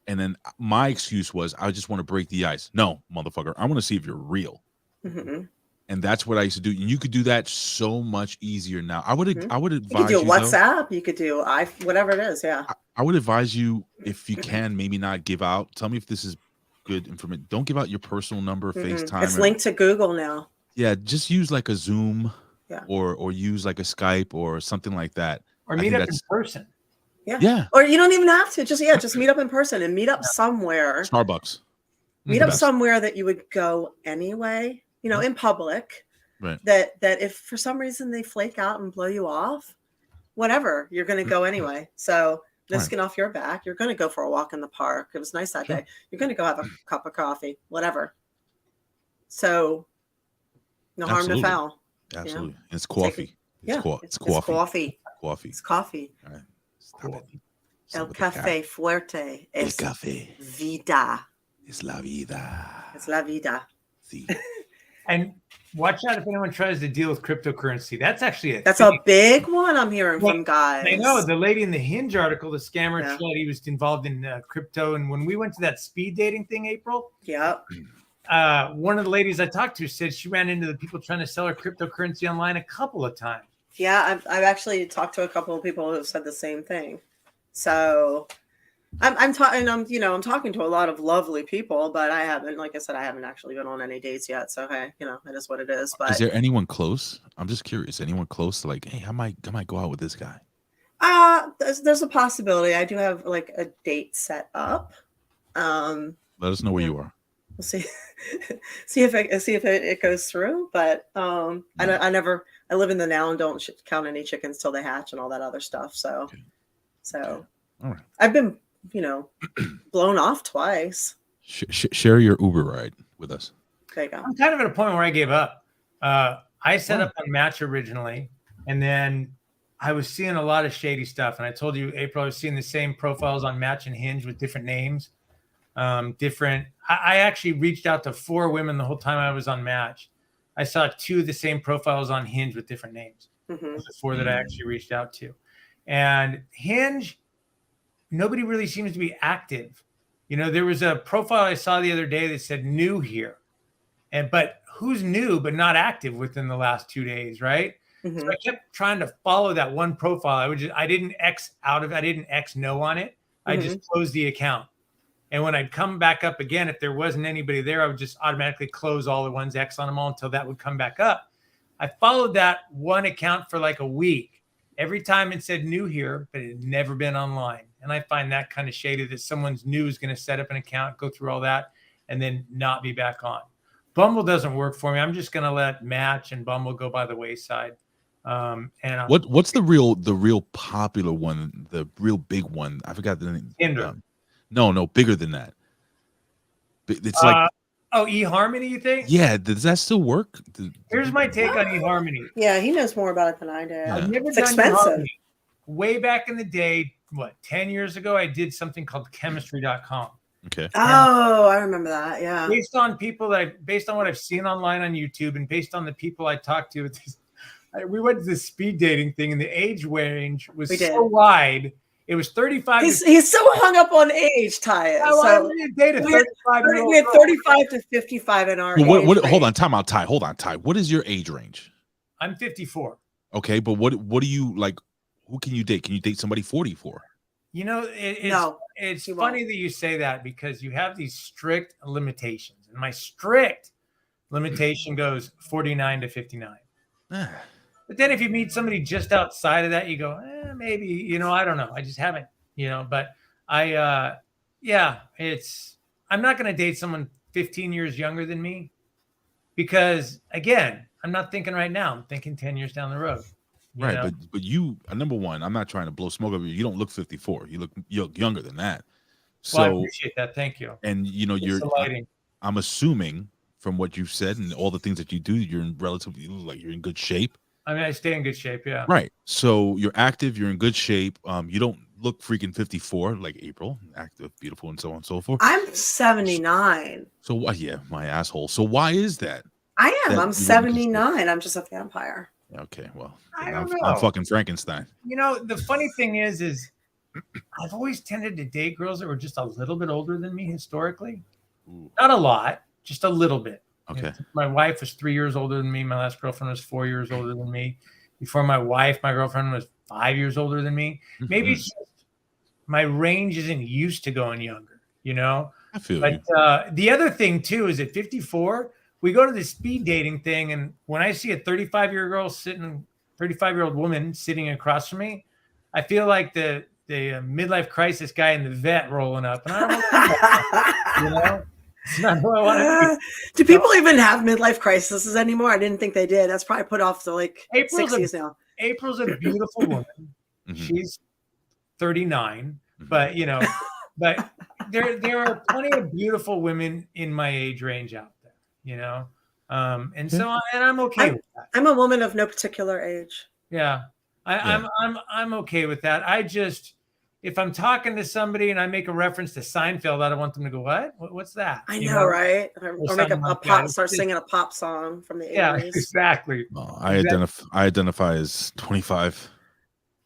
And then my excuse was, I just want to break the ice. No, motherfucker, I want to see if you're real. And that's what I used to do. And you could do that so much easier now. I would advise you. You could do WhatsApp. You could do whatever it is. Yeah. I would advise you, if you can, maybe not give out. Tell me if this is good information. Don't give out your personal number, FaceTime. It's linked to Google now. Yeah, just use like a Zoom, or use like a Skype or something like that. Or meet up in person. Yeah. Or you don't even have to. Just meet up in person, and meet up somewhere. Starbucks. Meet up somewhere that you would go anyway, in public. Right. That if for some reason they flake out and blow you off, whatever, you're going to go anyway. So no skin off your back. You're going to go for a walk in the park. It was nice that day. You're going to go have a cup of coffee, whatever. So no harm, no foul. Absolutely. It's coffee. It's coffee. Coffee. It's coffee. All right. El café fuerte es café vida. es la vida. Es la vida. Sí. And watch out if anyone tries to deal with cryptocurrency. That's actually That's thing. a big one I'm hearing from guys. I know the lady in the Hinge article, the scammer, Yeah. he was involved in crypto. And when we went to that speed dating thing, April, Yep. One of the ladies I talked to said she ran into the people trying to sell her cryptocurrency online a couple of times. Yeah, I've actually talked to a couple of people who have said the same thing. So I'm talking to a lot of lovely people, but I haven't, like I said, I haven't actually been on any dates yet. So hey, it is what it is. But is there anyone close? I'm just curious. Anyone close to like, hey, I might go out with this guy? There's a possibility. I do have like a date set up. Let us know where you are. We'll see if it goes through. But I live in the now and don't count any chickens till they hatch and all that other stuff. So All right. I've been blown off twice. Share your Uber ride with us. There you go. I'm kind of at a point where I gave up. I set up on Match originally, and then I was seeing a lot of shady stuff. And I told you, April, I was seeing the same profiles on Match and Hinge with different names. I actually reached out to 4 women the whole time I was on Match. I saw 2 of the same profiles on Hinge with different names. Mm-hmm. The 4 that I actually reached out to. And Hinge, nobody really seems to be active. There was a profile I saw the other day that said new here. But who's new but not active within the last 2 days, right? Mm-hmm. So I kept trying to follow that one profile. I didn't X no on it. I just closed the account. And when I'd come back up again, if there wasn't anybody there, I would just automatically close all the ones, X on them all until that would come back up. I followed that one account for like a week. Every time it said new here, but it had never been online. And I find that kind of shady that someone's new is going to set up an account, go through all that, and then not be back on. Bumble doesn't work for me. I'm just going to let Match and Bumble go by the wayside. What's the real popular one, the real big one? I forgot the name. Tinder. No, bigger than that. It's like eHarmony, you think? Yeah, does that still work? Here's my take on eHarmony. Yeah, he knows more about it than I do. Yeah. I've never It's done expensive. eHarmony. Way back in the day, 10 years ago, I did something called chemistry.com. Okay. Oh, I remember that. Yeah. Based on what I've seen online on YouTube and based on the people I talked to, we went to this speed dating thing and the age range was so wide. It was 35. He's so hung up on age, Ty. So we had 35 to 55 in our age hold on, time out, Ty. Hold on, Ty. What is your age range? I'm 54. Okay, but what do you like? Who can you date? Can you date somebody 44? It's funny that you say that because you have these strict limitations. And my strict limitation goes 49 to 59. But then if you meet somebody just outside of that, you go, maybe, I don't know. I just haven't, but I'm not going to date someone 15 years younger than me because, again, I'm not thinking right now. I'm thinking 10 years down the road. Right. But you, number one, I'm not trying to blow smoke over you. You don't look 54. You look younger than that. So I appreciate that. Thank you. And, I'm assuming from what you've said and all the things that you do, you're in good shape. I mean, I stay in good shape, yeah. Right. So you're active, you're in good shape. You don't look freaking 54 like April, active, beautiful, and so on and so forth. I'm 79. So my asshole. So why is that? I am. I'm 79. I'm just a vampire. Okay, well, I'm fucking Frankenstein. The funny thing is I've always tended to date girls that were just a little bit older than me historically. Ooh. Not a lot, just a little bit. Okay. My wife was 3 years older than me. My last girlfriend was 4 years older than me. Before my wife, my girlfriend was 5 years older than me. Maybe it's just my range isn't used to going younger, I feel but, you. The other thing too is at 54, we go to the speed dating thing, and when I see a 35-year-old woman sitting across from me, I feel like the midlife crisis guy in the vet rolling up, and I don't know. It's not who I want to be. Do people even have midlife crises anymore? I didn't think they did. That's probably put off to April's 60s now. April's a beautiful woman. She's 39, but but there are plenty of beautiful women in my age range out there, and I'm okay with that. I'm a woman of no particular age. Yeah. I'm okay with that. I just if I'm talking to somebody and I make a reference to Seinfeld, I don't want them to go, what's that? I know, right? Or make a like pop, that. start singing a pop song from the 80s. Yeah, exactly. I identify as 25.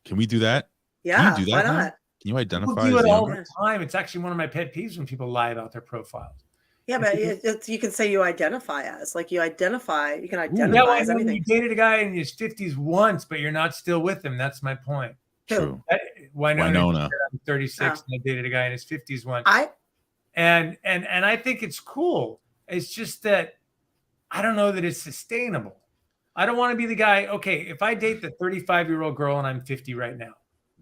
Can we do that? Yeah, Can you do that? why not? Huh? Can you identify People do as it all younger? the time. It's actually one of my pet peeves when people lie about their profiles. Yeah, but you can say you identify as, like, you can identify as anything. You dated a guy in his 50s once, but you're not still with him. That's my point. True. Winona. I'm 36 and I dated a guy in his 50s once. And I think it's cool. It's just that I don't know that it's sustainable. I don't want to be the guy. Okay, if I date the 35-year-old girl and I'm 50 right now,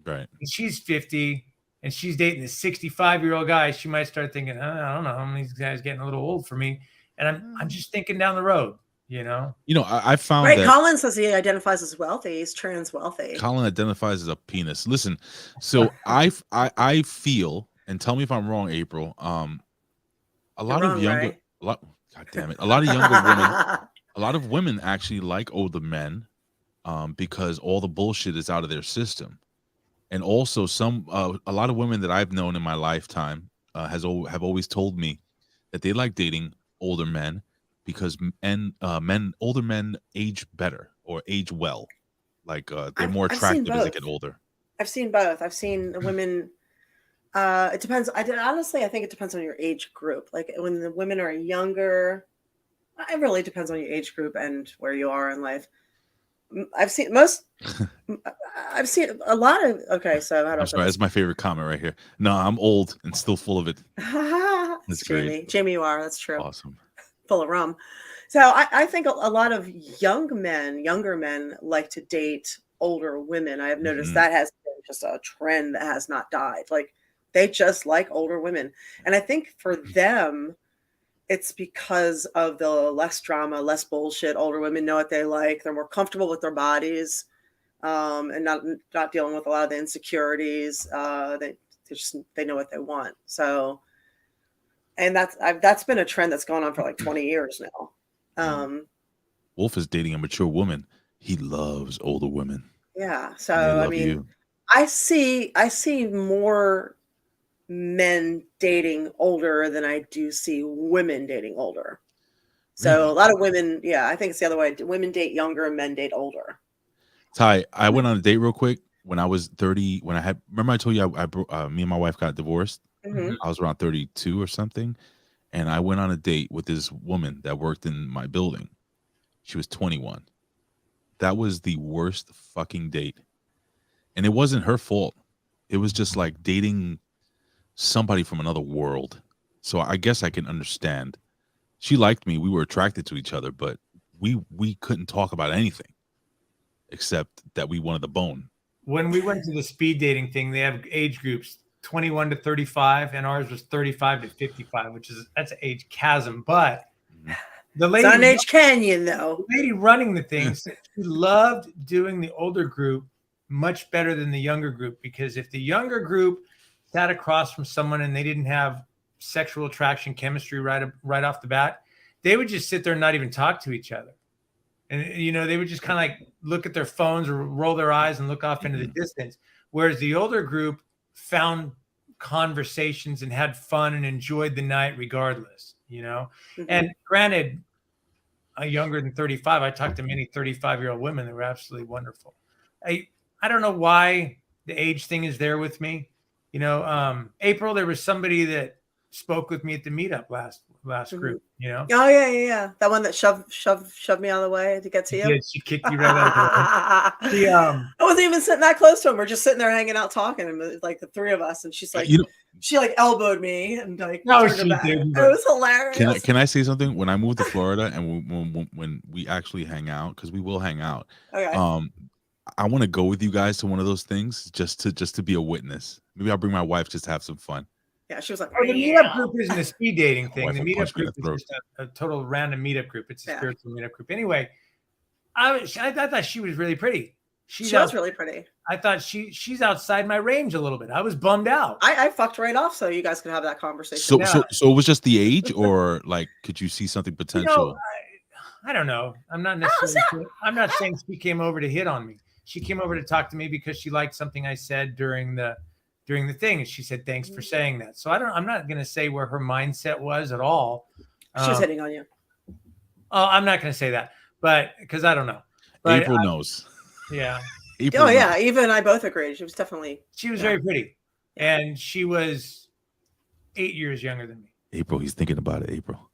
right, and she's 50 and she's dating the 65-year-old guy, she might start thinking, I don't know, these guys getting a little old for me. And I'm just thinking down the road, you know. I found that Colin says he identifies as wealthy. He's trans wealthy. Colin identifies as a penis. Listen, so I feel, and tell me if I'm wrong, April. A lot of younger, God damn it, a lot of younger women, a lot of women actually like older men, because all the bullshit is out of their system. And also a lot of women that I've known in my lifetime have always told me that they like dating older men because older men age better or age well. Like they're more attractive as they get older. I've seen both. I've seen women. It depends. Honestly, I think it depends on your age group. Like when the women are younger, it really depends on your age group and where you are in life. I've seen a lot of. Okay, so how do I? Sorry, that's my favorite comment right here. No, I'm old and still full of it. That's great, Jamie. You are. That's true. Awesome. Full of rum. So I think a lot of younger men like to date older women. I have noticed that has been just a trend that has not died. Like they just like older women, and I think for them, it's because of the less drama, less bullshit. Older women know what they like. They're more comfortable with their bodies, and not dealing with a lot of the insecurities. They know what they want. So, and that's been a trend that's gone on for like 20 years now. Wolf is dating a mature woman. He loves older women. Yeah. So I mean, I see more men dating older than I do see women dating older. So really? A lot of women, I think it's the other way. Women date younger and men date older. Ty, I went on a date real quick when I was 30. Remember I told you me and my wife got divorced. Mm-hmm. I was around 32 or something, and I went on a date with this woman that worked in my building. She was 21. That was the worst fucking date, and it wasn't her fault. It was just like dating somebody from another world. So I guess I can understand. She liked me. We were attracted to each other, but we couldn't talk about anything except that we wanted the bone. When we went to the speed dating thing, they have age groups 21 to 35, and ours was 35 to 55, that's an age chasm. But the lady, it's not an age canyon, though. The lady running the thing said she loved doing the older group much better than the younger group, because if the younger group sat across from someone and they didn't have sexual attraction chemistry right off the bat, they would just sit there and not even talk to each other. And, they would just kind of like look at their phones or roll their eyes and look off into the distance. Whereas the older group found conversations and had fun and enjoyed the night regardless, Mm-hmm. And granted, younger than 35, I talked to many 35-year-old women that were absolutely wonderful. I don't know why the age thing is there with me. April, there was somebody that spoke with me at the meetup last group, Oh yeah. That one that shoved me out of the way to get to you. Yeah, she kicked you right out of the way. I wasn't even sitting that close to him. We're just sitting there hanging out talking, and like the three of us, and she's like, she like elbowed me and like no, she didn't. It was hilarious. Can I say something? When I moved to Florida and when we actually hang out, because we will hang out. Okay. I want to go with you guys to one of those things just to be a witness. Maybe I'll bring my wife just to have some fun. Yeah, she was like, the meetup group isn't a speed dating thing. The meetup group is just a total random meetup group. It's a spiritual meetup group. Anyway, I thought she was really pretty. She was really pretty. I thought she's outside my range a little bit. I was bummed out. I fucked right off so you guys could have that conversation. So it was just the age, or like could you see something potential? I don't know. I'm not necessarily. I'm not saying she came over to hit on me. She came over to talk to me because she liked something I said during the during the thing. And she said, thanks for saying that. So I'm not going to say where her mindset was at all. She was hitting on you. Oh, I'm not going to say that, but because I don't know. But April knows. Yeah. April knows. Eva and I both agreed. She was very pretty. Yeah. And she was 8 years younger than me. April, he's thinking about it, April.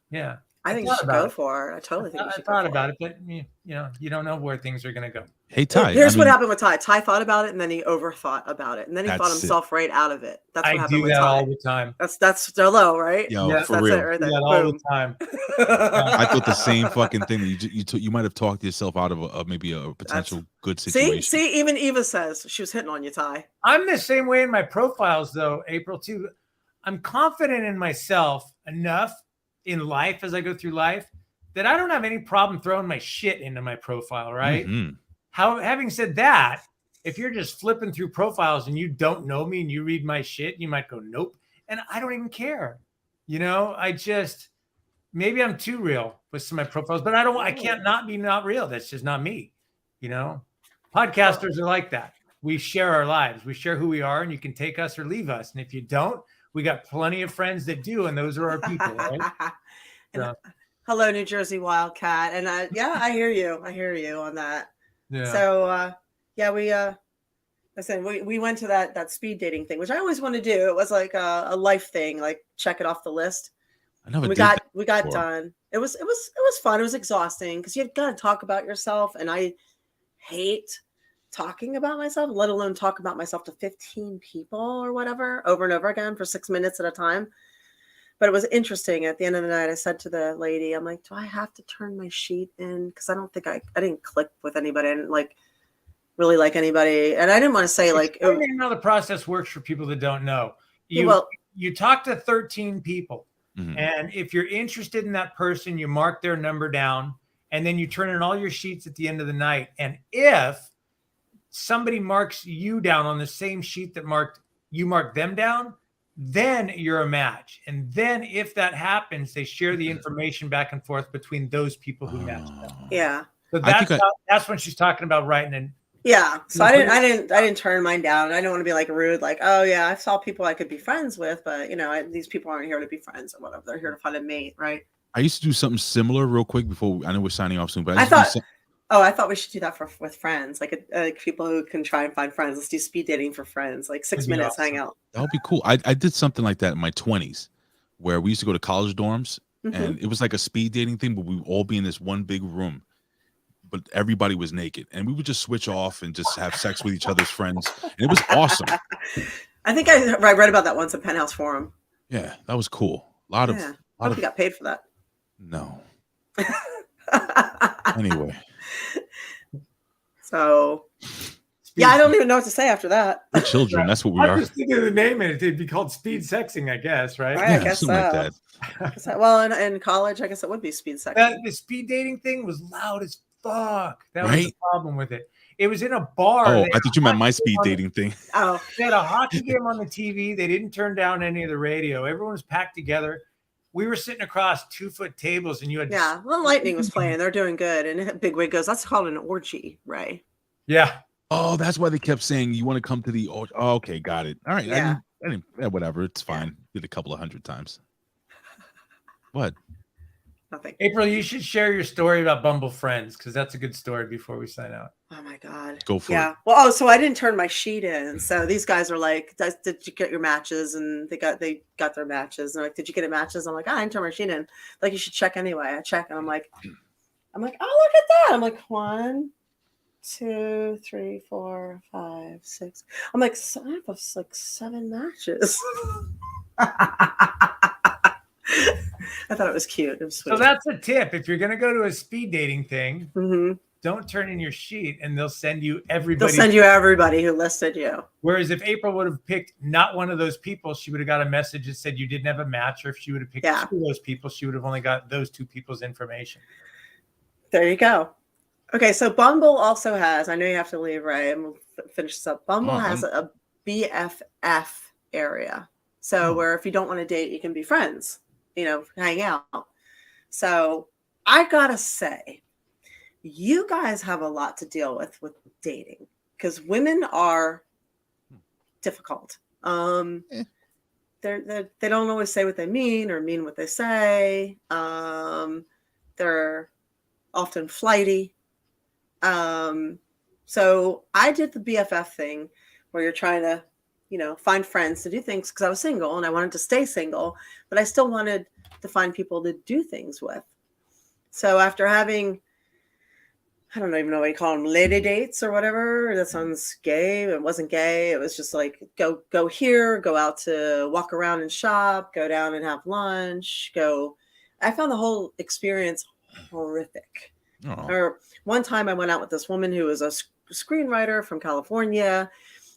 Yeah. I think you should go for it. I totally think you should. I thought about it, but you don't know where things are going to go. Hey, Ty. Here's what happened with Ty. Ty thought about it, and then he overthought about it, and then he thought himself right out of it. That's what happened with Ty. I do that all the time. That's low, right? Yo, yes, for that's real. it right there. All the time. I thought the same fucking thing. You might have talked yourself out of maybe a potential good situation. See, even Eva says she was hitting on you, Ty. I'm the same way in my profiles, though, April, too. I'm confident in myself enough in life as I go through life that I don't have any problem throwing my shit into my profile, right? Mm-hmm. Having said that, if you're just flipping through profiles and you don't know me and you read my shit, you might go, nope. And I don't even care. Maybe I'm too real with some of my profiles, but I can't not be not real. That's just not me. Podcasters are like that. We share our lives. We share who we are, and you can take us or leave us. And if you don't, we got plenty of friends that do, and those are our people, right? So. Hello, New Jersey Wildcat. And I hear you. I hear you on that. Yeah. So we went to that speed dating thing, which I always want to do. It was like a life thing, like check it off the list. We got done. It was fun. It was exhausting because you got to talk about yourself, and I hate talking about myself, let alone talk about myself to 15 people or whatever over and over again for 6 minutes at a time. But it was interesting. At the end of the night, I said to the lady, I'm like, do I have to turn my sheet in? Because I don't think I didn't click with anybody. I didn't really like anybody. And I didn't want to say explain how the process works for people that don't know. You talk to 13 people. Mm-hmm. And if you're interested in that person, you mark their number down, and then you turn in all your sheets at the end of the night. And if somebody marks you down on the same sheet that you marked them down, then you're a match. And then if that happens, they share the information back and forth between those people who matched them. Yeah. So that's when she's talking about writing in. Yeah. So I didn't turn mine down. I don't want to be like rude, like, oh yeah, I saw people I could be friends with, but these people aren't here to be friends or whatever. They're here to find a mate, right? I used to do something similar real quick before. I know we're signing off soon, but I thought we should do that with friends, like people who can try and find friends. Let's do speed dating for friends, like 6 minutes, hang out. That would be cool. I did something like that in my 20s, where we used to go to college dorms, and it was like a speed dating thing, but we would all be in this one big room, but everybody was naked, and we would just switch off and just have sex with each other's friends, and it was awesome. I think I read about that once at Penthouse Forum. Yeah, that was cool. I hope you got paid for that. No. Anyway. So, I don't even know what to say after that. We're children. That's what we are. I just think of the name and it'd be called speed sexing, I guess, right? I guess so. Like that. Well, in college, I guess it would be speed sexing. The speed dating thing was loud as fuck. That was the problem with it. It was in a bar. Oh, I thought you meant my speed dating thing. Oh, they had a hockey game on the TV. They didn't turn down any of the radio. Everyone was packed together. We were sitting across 2-foot tables, and you had well, Lightning was playing. They're doing good, and Big Wig goes, "That's called an orgy, Ray." Yeah. Oh, that's why they kept saying you want to come to the orgy. Oh, okay, got it. All right. Yeah. I didn't whatever. It's fine. Did a couple of 100 times. What? Nothing. April, you should share your story about Bumble Friends, because that's a good story before we sign out. Oh my God. Go for it. Well, so I didn't turn my sheet in. So these guys are like, did you get your matches? And they got their matches. And like, did you get matches? I'm like, I didn't turn my sheet in. Like, you should check anyway. I check, and I'm like, oh, look at that. I'm like, 1, 2, 3, 4, 5, 6. I'm like, I have like 7 matches. I thought it was cute. It was sweet. So that's a tip. If you're going to go to a speed dating thing, don't turn in your sheet, and they'll send you everybody. They'll send you everybody who listed you. Whereas if April would have picked not one of those people, she would have got a message that said you didn't have a match. Or if she would have picked 2 of those people, she would have only got those 2 people's information. There you go. Okay, so Bumble also has, I know you have to leave, right? And we'll finish this up. Bumble has a BFF area. So where if you don't want to date, you can be friends, hang out. So I gotta say, you guys have a lot to deal with dating, because women are difficult. They don't always say what they mean or mean what they say. They're often flighty. So I did the BFF thing where you're trying to, find friends to do things because I was single and I wanted to stay single, but I still wanted to find people to do things with. So after having, I don't even know what you call them, lady dates or whatever. That sounds gay. It wasn't gay. It was just like go here, go out to walk around and shop, go down and have lunch, go. I found the whole experience horrific. Oh. Or one time I went out with this woman who was a screenwriter from California,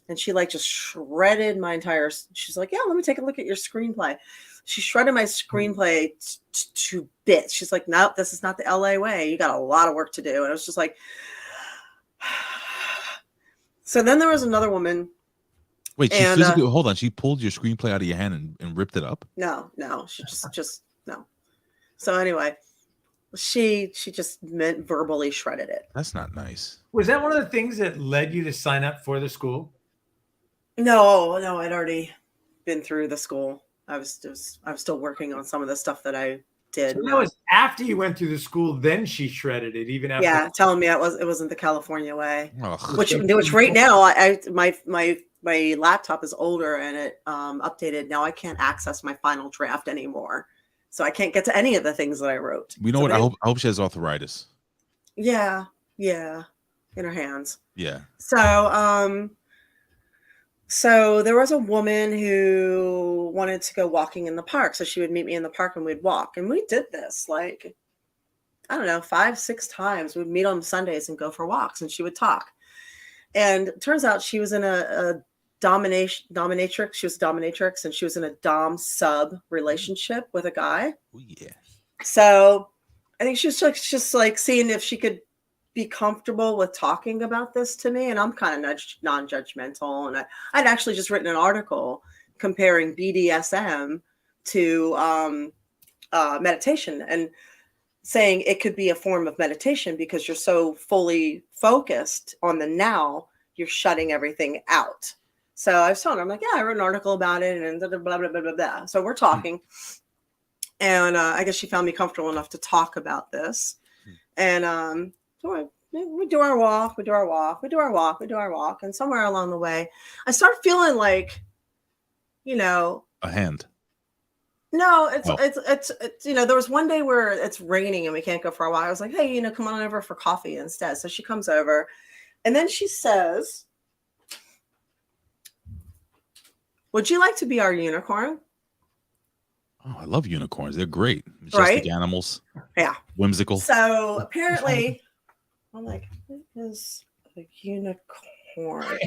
and she like just shredded my entire. She's like, yeah, let me take a look at your screenplay. She shredded my screenplay to bits. She's like, nope, this is not the LA way. You got a lot of work to do. And I was just like, so then there was another woman. Wait, she physically, hold on. She pulled your screenplay out of your hand and ripped it up? No, she just no. So anyway, she just verbally shredded it. That's not nice. Was that one of the things that led you to sign up for the school? No, I'd already been through the school. I was still working on some of the stuff that I did. So that was after you went through the school, then she shredded it, even after. Yeah, telling me it wasn't the California way. Ugh. Which right now my laptop is older and it updated. Now I can't access my final draft anymore, so I can't get to any of the things that I wrote. You know what? I hope she has arthritis. Yeah, in her hands. Yeah. So there was a woman who wanted to go walking in the park. So she would meet me in the park and we'd walk. And we did this like, I don't know, 5-6 times. We'd meet on Sundays and go for walks and she would talk. And it turns out she was in a dominatrix. She was a dominatrix and she was in a dom sub relationship with a guy. Oh, yeah. So I think she was just like seeing if she could be comfortable with talking about this to me. And I'm kind of non-judgmental. And I'd actually just written an article comparing BDSM to meditation and saying it could be a form of meditation because you're so fully focused on the now, you're shutting everything out. So I was telling her, I'm like, yeah, I wrote an article about it and blah, blah, blah, blah, blah. So we're talking. And I guess she found me comfortable enough to talk about this. And so we do our walk. And somewhere along the way, I start feeling like, a hand. No, it's there was one day where it's raining and we can't go for a while. I was like, hey, come on over for coffee instead. So she comes over and then she says, would you like to be our unicorn? Oh, I love unicorns. They're great. Majestic right? Animals. Yeah. Whimsical. So apparently, I'm like, what is a unicorn?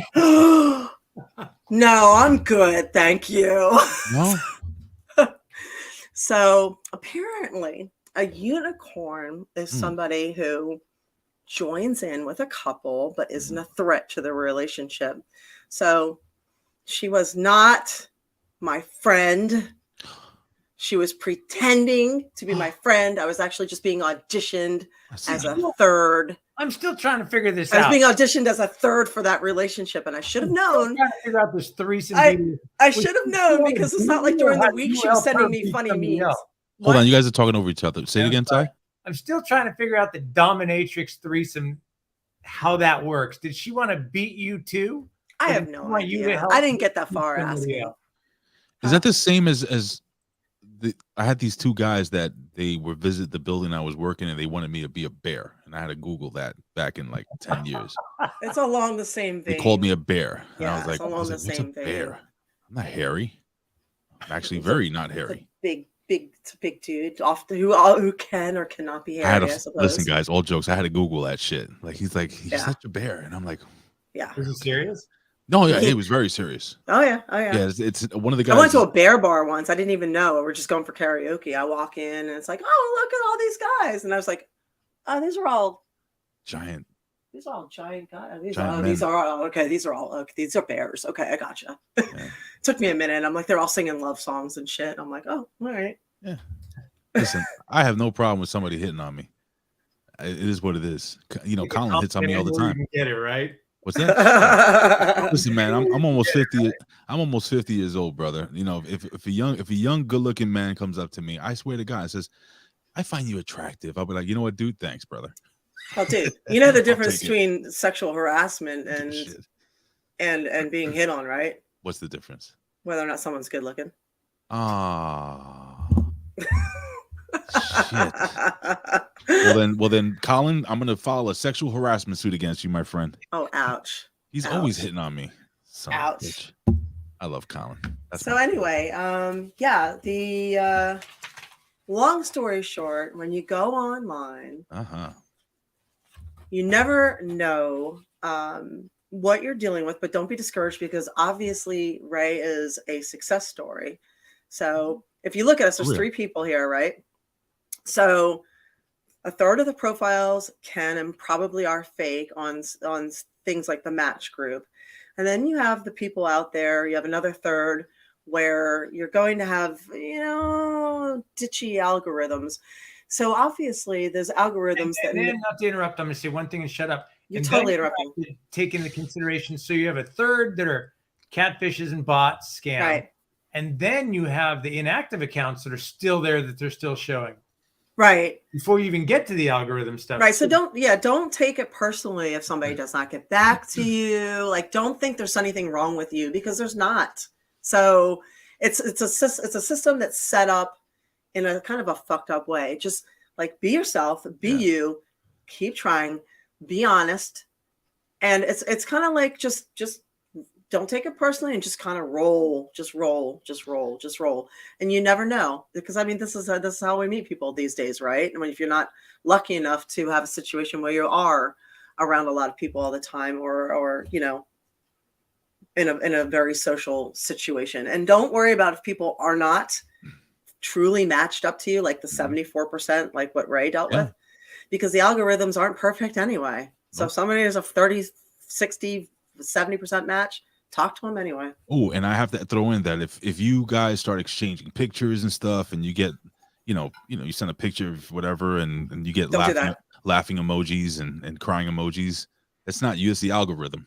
No, I'm good. Thank you. No. So apparently, a unicorn is somebody who joins in with a couple, but isn't a threat to the relationship. So she was not my friend. She was pretending to be my friend. I was actually just being auditioned as a third. I'm still trying to figure this out. I out. was being auditioned as a third for that relationship, and I should have known. Trying to figure out this threesome. I should have known because it's not like during the week she was sending me funny memes. Hold on, you guys are talking over each other. Say it again, Ty. I'm still trying to figure out the dominatrix threesome, how that works. Did she want to beat you too? I have no idea. I didn't get that far asking. Is that the same as I had these two guys that they were visit the building I was working and they wanted me to be a bear. And I had to Google that back in like 10 years. It's along the same vein. They called me a bear. And yeah, I was like, what's a bear? I'm not hairy. I'm actually very not hairy. It's a big dude, often who can or cannot be hairy, I suppose. Listen, guys, all jokes. I had to Google that shit. Like he's such a bear. And I'm like, yeah. Is he serious? No, yeah, he was very serious. Oh yeah. Yeah, it's one of the guys. I went to a bear bar once. I didn't even know. We're just going for karaoke. I walk in and it's like, oh, look at all these guys, and I was like, oh, these are all giant. These are all giant guys. These are bears. Okay, I gotcha. Yeah. Took me a minute. I'm like, they're all singing love songs and shit. I'm like, oh, all right. Yeah. Listen, I have no problem with somebody hitting on me. It is what it is. Colin hits on me all the time. Get it right. What's that? Listen, man, I'm almost 50. I'm almost 50 years old, brother. You know, if a young, good-looking man comes up to me, I swear to God, and says, "I find you attractive," I'll be like, you know what, dude? Thanks, brother. Well, dude, you know the I'll difference take it. between sexual harassment Shit. and being hit on, right? What's the difference? Whether or not someone's good looking. Ah. Shit. Well then, Colin, I'm gonna file a sexual harassment suit against you, my friend. Oh, ouch. He's Ouch. always hitting on me. Son of a Ouch. bitch. I love Colin. That's So anyway, yeah, the long story short, when you go online, you never know what you're dealing with, but don't be discouraged because obviously Ray is a success story. So if you look at us, there's 3 people here, right? So a third of the profiles can and probably are fake on things like the Match group. And then you have the people out there, you have another third where you're going to have, ditchy algorithms. So obviously there's algorithms and then, not to interrupt, I'm going to say one thing and shut up. You're totally interrupting. Take into consideration. So you have a third that are catfishes and bots, scam. Right. And then you have the inactive accounts that are still there that they're still showing. Right. Before you even get to the algorithm stuff. Right. So don't take it personally if somebody does not get back to you. Like, don't think there's anything wrong with you because there's not. So it's a system that's set up in a kind of a fucked up way. Just like be yourself, be you, keep trying, be honest. And it's kind of like just don't take it personally and just kind of roll. And you never know, because I mean, this is how we meet people these days, right? I mean, if you're not lucky enough to have a situation where you are around a lot of people all the time, or in a very social situation, and don't worry about if people are not truly matched up to you, like the 74%, like what Ray dealt with, because the algorithms aren't perfect anyway. So if somebody is a 30, 60, 70% match, talk to them anyway. Oh, and I have to throw in that if you guys start exchanging pictures and stuff, and you get, you send a picture of whatever, and you get laughing emojis and crying emojis, it's not you, it's the algorithm.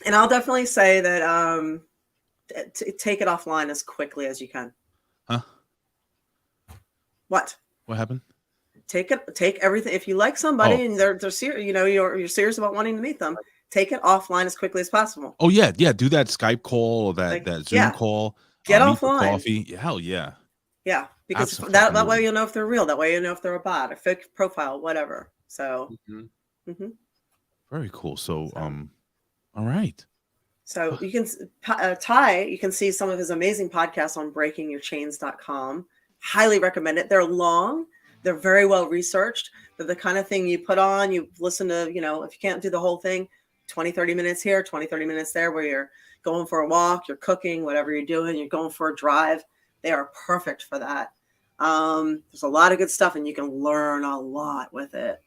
And I'll definitely say that take it offline as quickly as you can. Huh? What happened? Take everything. If you like somebody and they're serious, you're serious about wanting to meet them, take it offline as quickly as possible. Oh yeah. Do that Skype call or that Zoom call. Get offline. Coffee. Yeah, hell yeah. Yeah, because that way you'll know if they're real. That way you'll know if they're a bot, a fake profile, whatever. So. Very cool. So all right. So you can Ty, you can see some of his amazing podcasts on breakingyourchains.com. Highly recommend it. They're long. They're very well researched. They're the kind of thing you put on, you listen to, if you can't do the whole thing, 20, 30 minutes here, 20, 30 minutes there, where you're going for a walk, you're cooking, whatever you're doing, you're going for a drive. They are perfect for that. There's a lot of good stuff and you can learn a lot with it.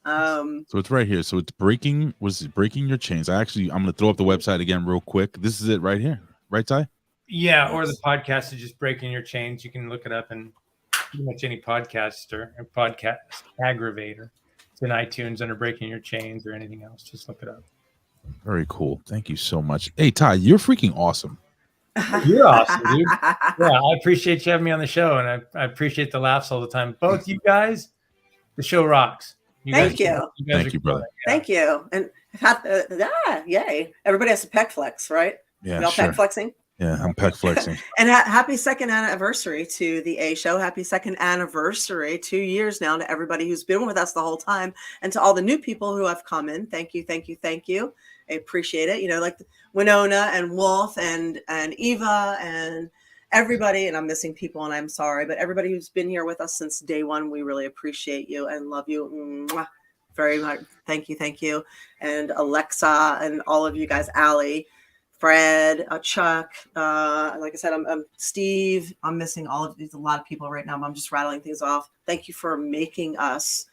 So it's right here. So it's breaking your chains. I'm going to throw up the website again real quick. This is it right here. Right, Ty? Yeah. Or the podcast is just Breaking Your Chains. You can look it up in pretty much any podcaster or podcast aggravator. It's in iTunes under Breaking Your Chains or anything else. Just look it up. Very cool. Thank you so much. Hey, Ty, you're freaking awesome. You're awesome, dude. Yeah, I appreciate you having me on the show, and I appreciate the laughs all the time. Both you guys, the show rocks. Thank you. Thank you, brother. Yeah. Thank you. And yay. Everybody has a pec flex, right? Yeah, y'all pec flexing? Yeah, I'm pec flexing. And happy second anniversary to the A Show. Happy second anniversary, 2 years now, to everybody who's been with us the whole time, and to all the new people who have come in. Thank you. I appreciate it. Like Winona and Wolf and Eva and everybody, and I'm missing people and I'm sorry, but everybody who's been here with us since day one, we really appreciate you and love you very much. Thank you. And Alexa and all of you guys, Allie, Fred, Chuck, like I said, I'm Steve. I'm missing all of these, a lot of people right now, but I'm just rattling things off. Thank you for making us.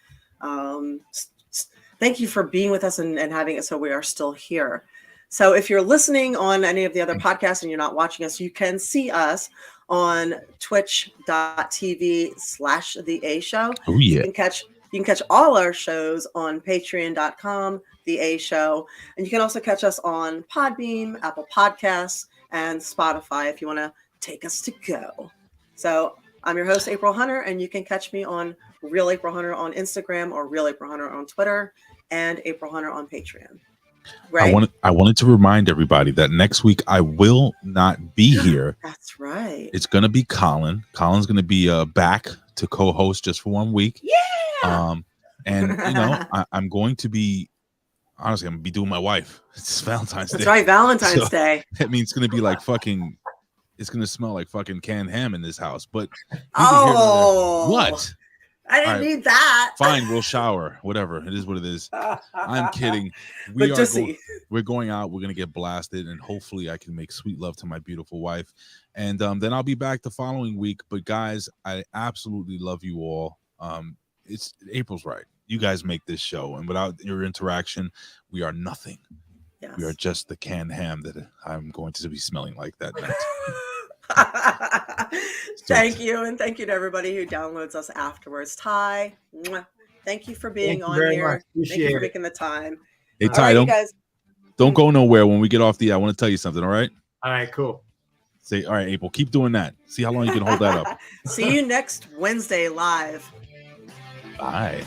Thank you for being with us and having it so we are still here. So if you're listening on any of the other podcasts and you're not watching us, you can see us on twitch.tv/The A Show. Oh, yeah. You can catch You can catch all our shows on patreon.com, The A Show. And you can also catch us on Podbeam, Apple Podcasts, and Spotify if you want to take us to go. So I'm your host, April Hunter, and you can catch me on Real April Hunter on Instagram or Real April Hunter on Twitter and April Hunter on Patreon. Right? I wanted to remind everybody that next week I will not be here. That's right. It's going to be Colin. Colin's going to be back to co-host just for 1 week. Yeah. And you know, I'm going to be, honestly, I'm going to be doing my wife. It's Valentine's Day. That's right, Valentine's Day. That means it's going to be like fucking, it's going to smell like fucking canned ham in this house. But what? I didn't need that. Fine, we'll shower. Whatever. It is what it is. I'm kidding. We're going out. We're going to get blasted. And hopefully I can make sweet love to my beautiful wife. And then I'll be back the following week. But guys, I absolutely love you all. It's April's right. You guys make this show. And without your interaction, we are nothing. Yes. We are just the canned ham that I'm going to be smelling like that night. Thank you, and thank you to everybody who downloads us afterwards. Ty, thank you for being on here. Thank you for making the time. Hey Ty, don't go nowhere when we get off the. I want to tell you something. All right. All right. Cool. Say all right, April. Keep doing that. See how long you can hold that up. See you next Wednesday live. Bye.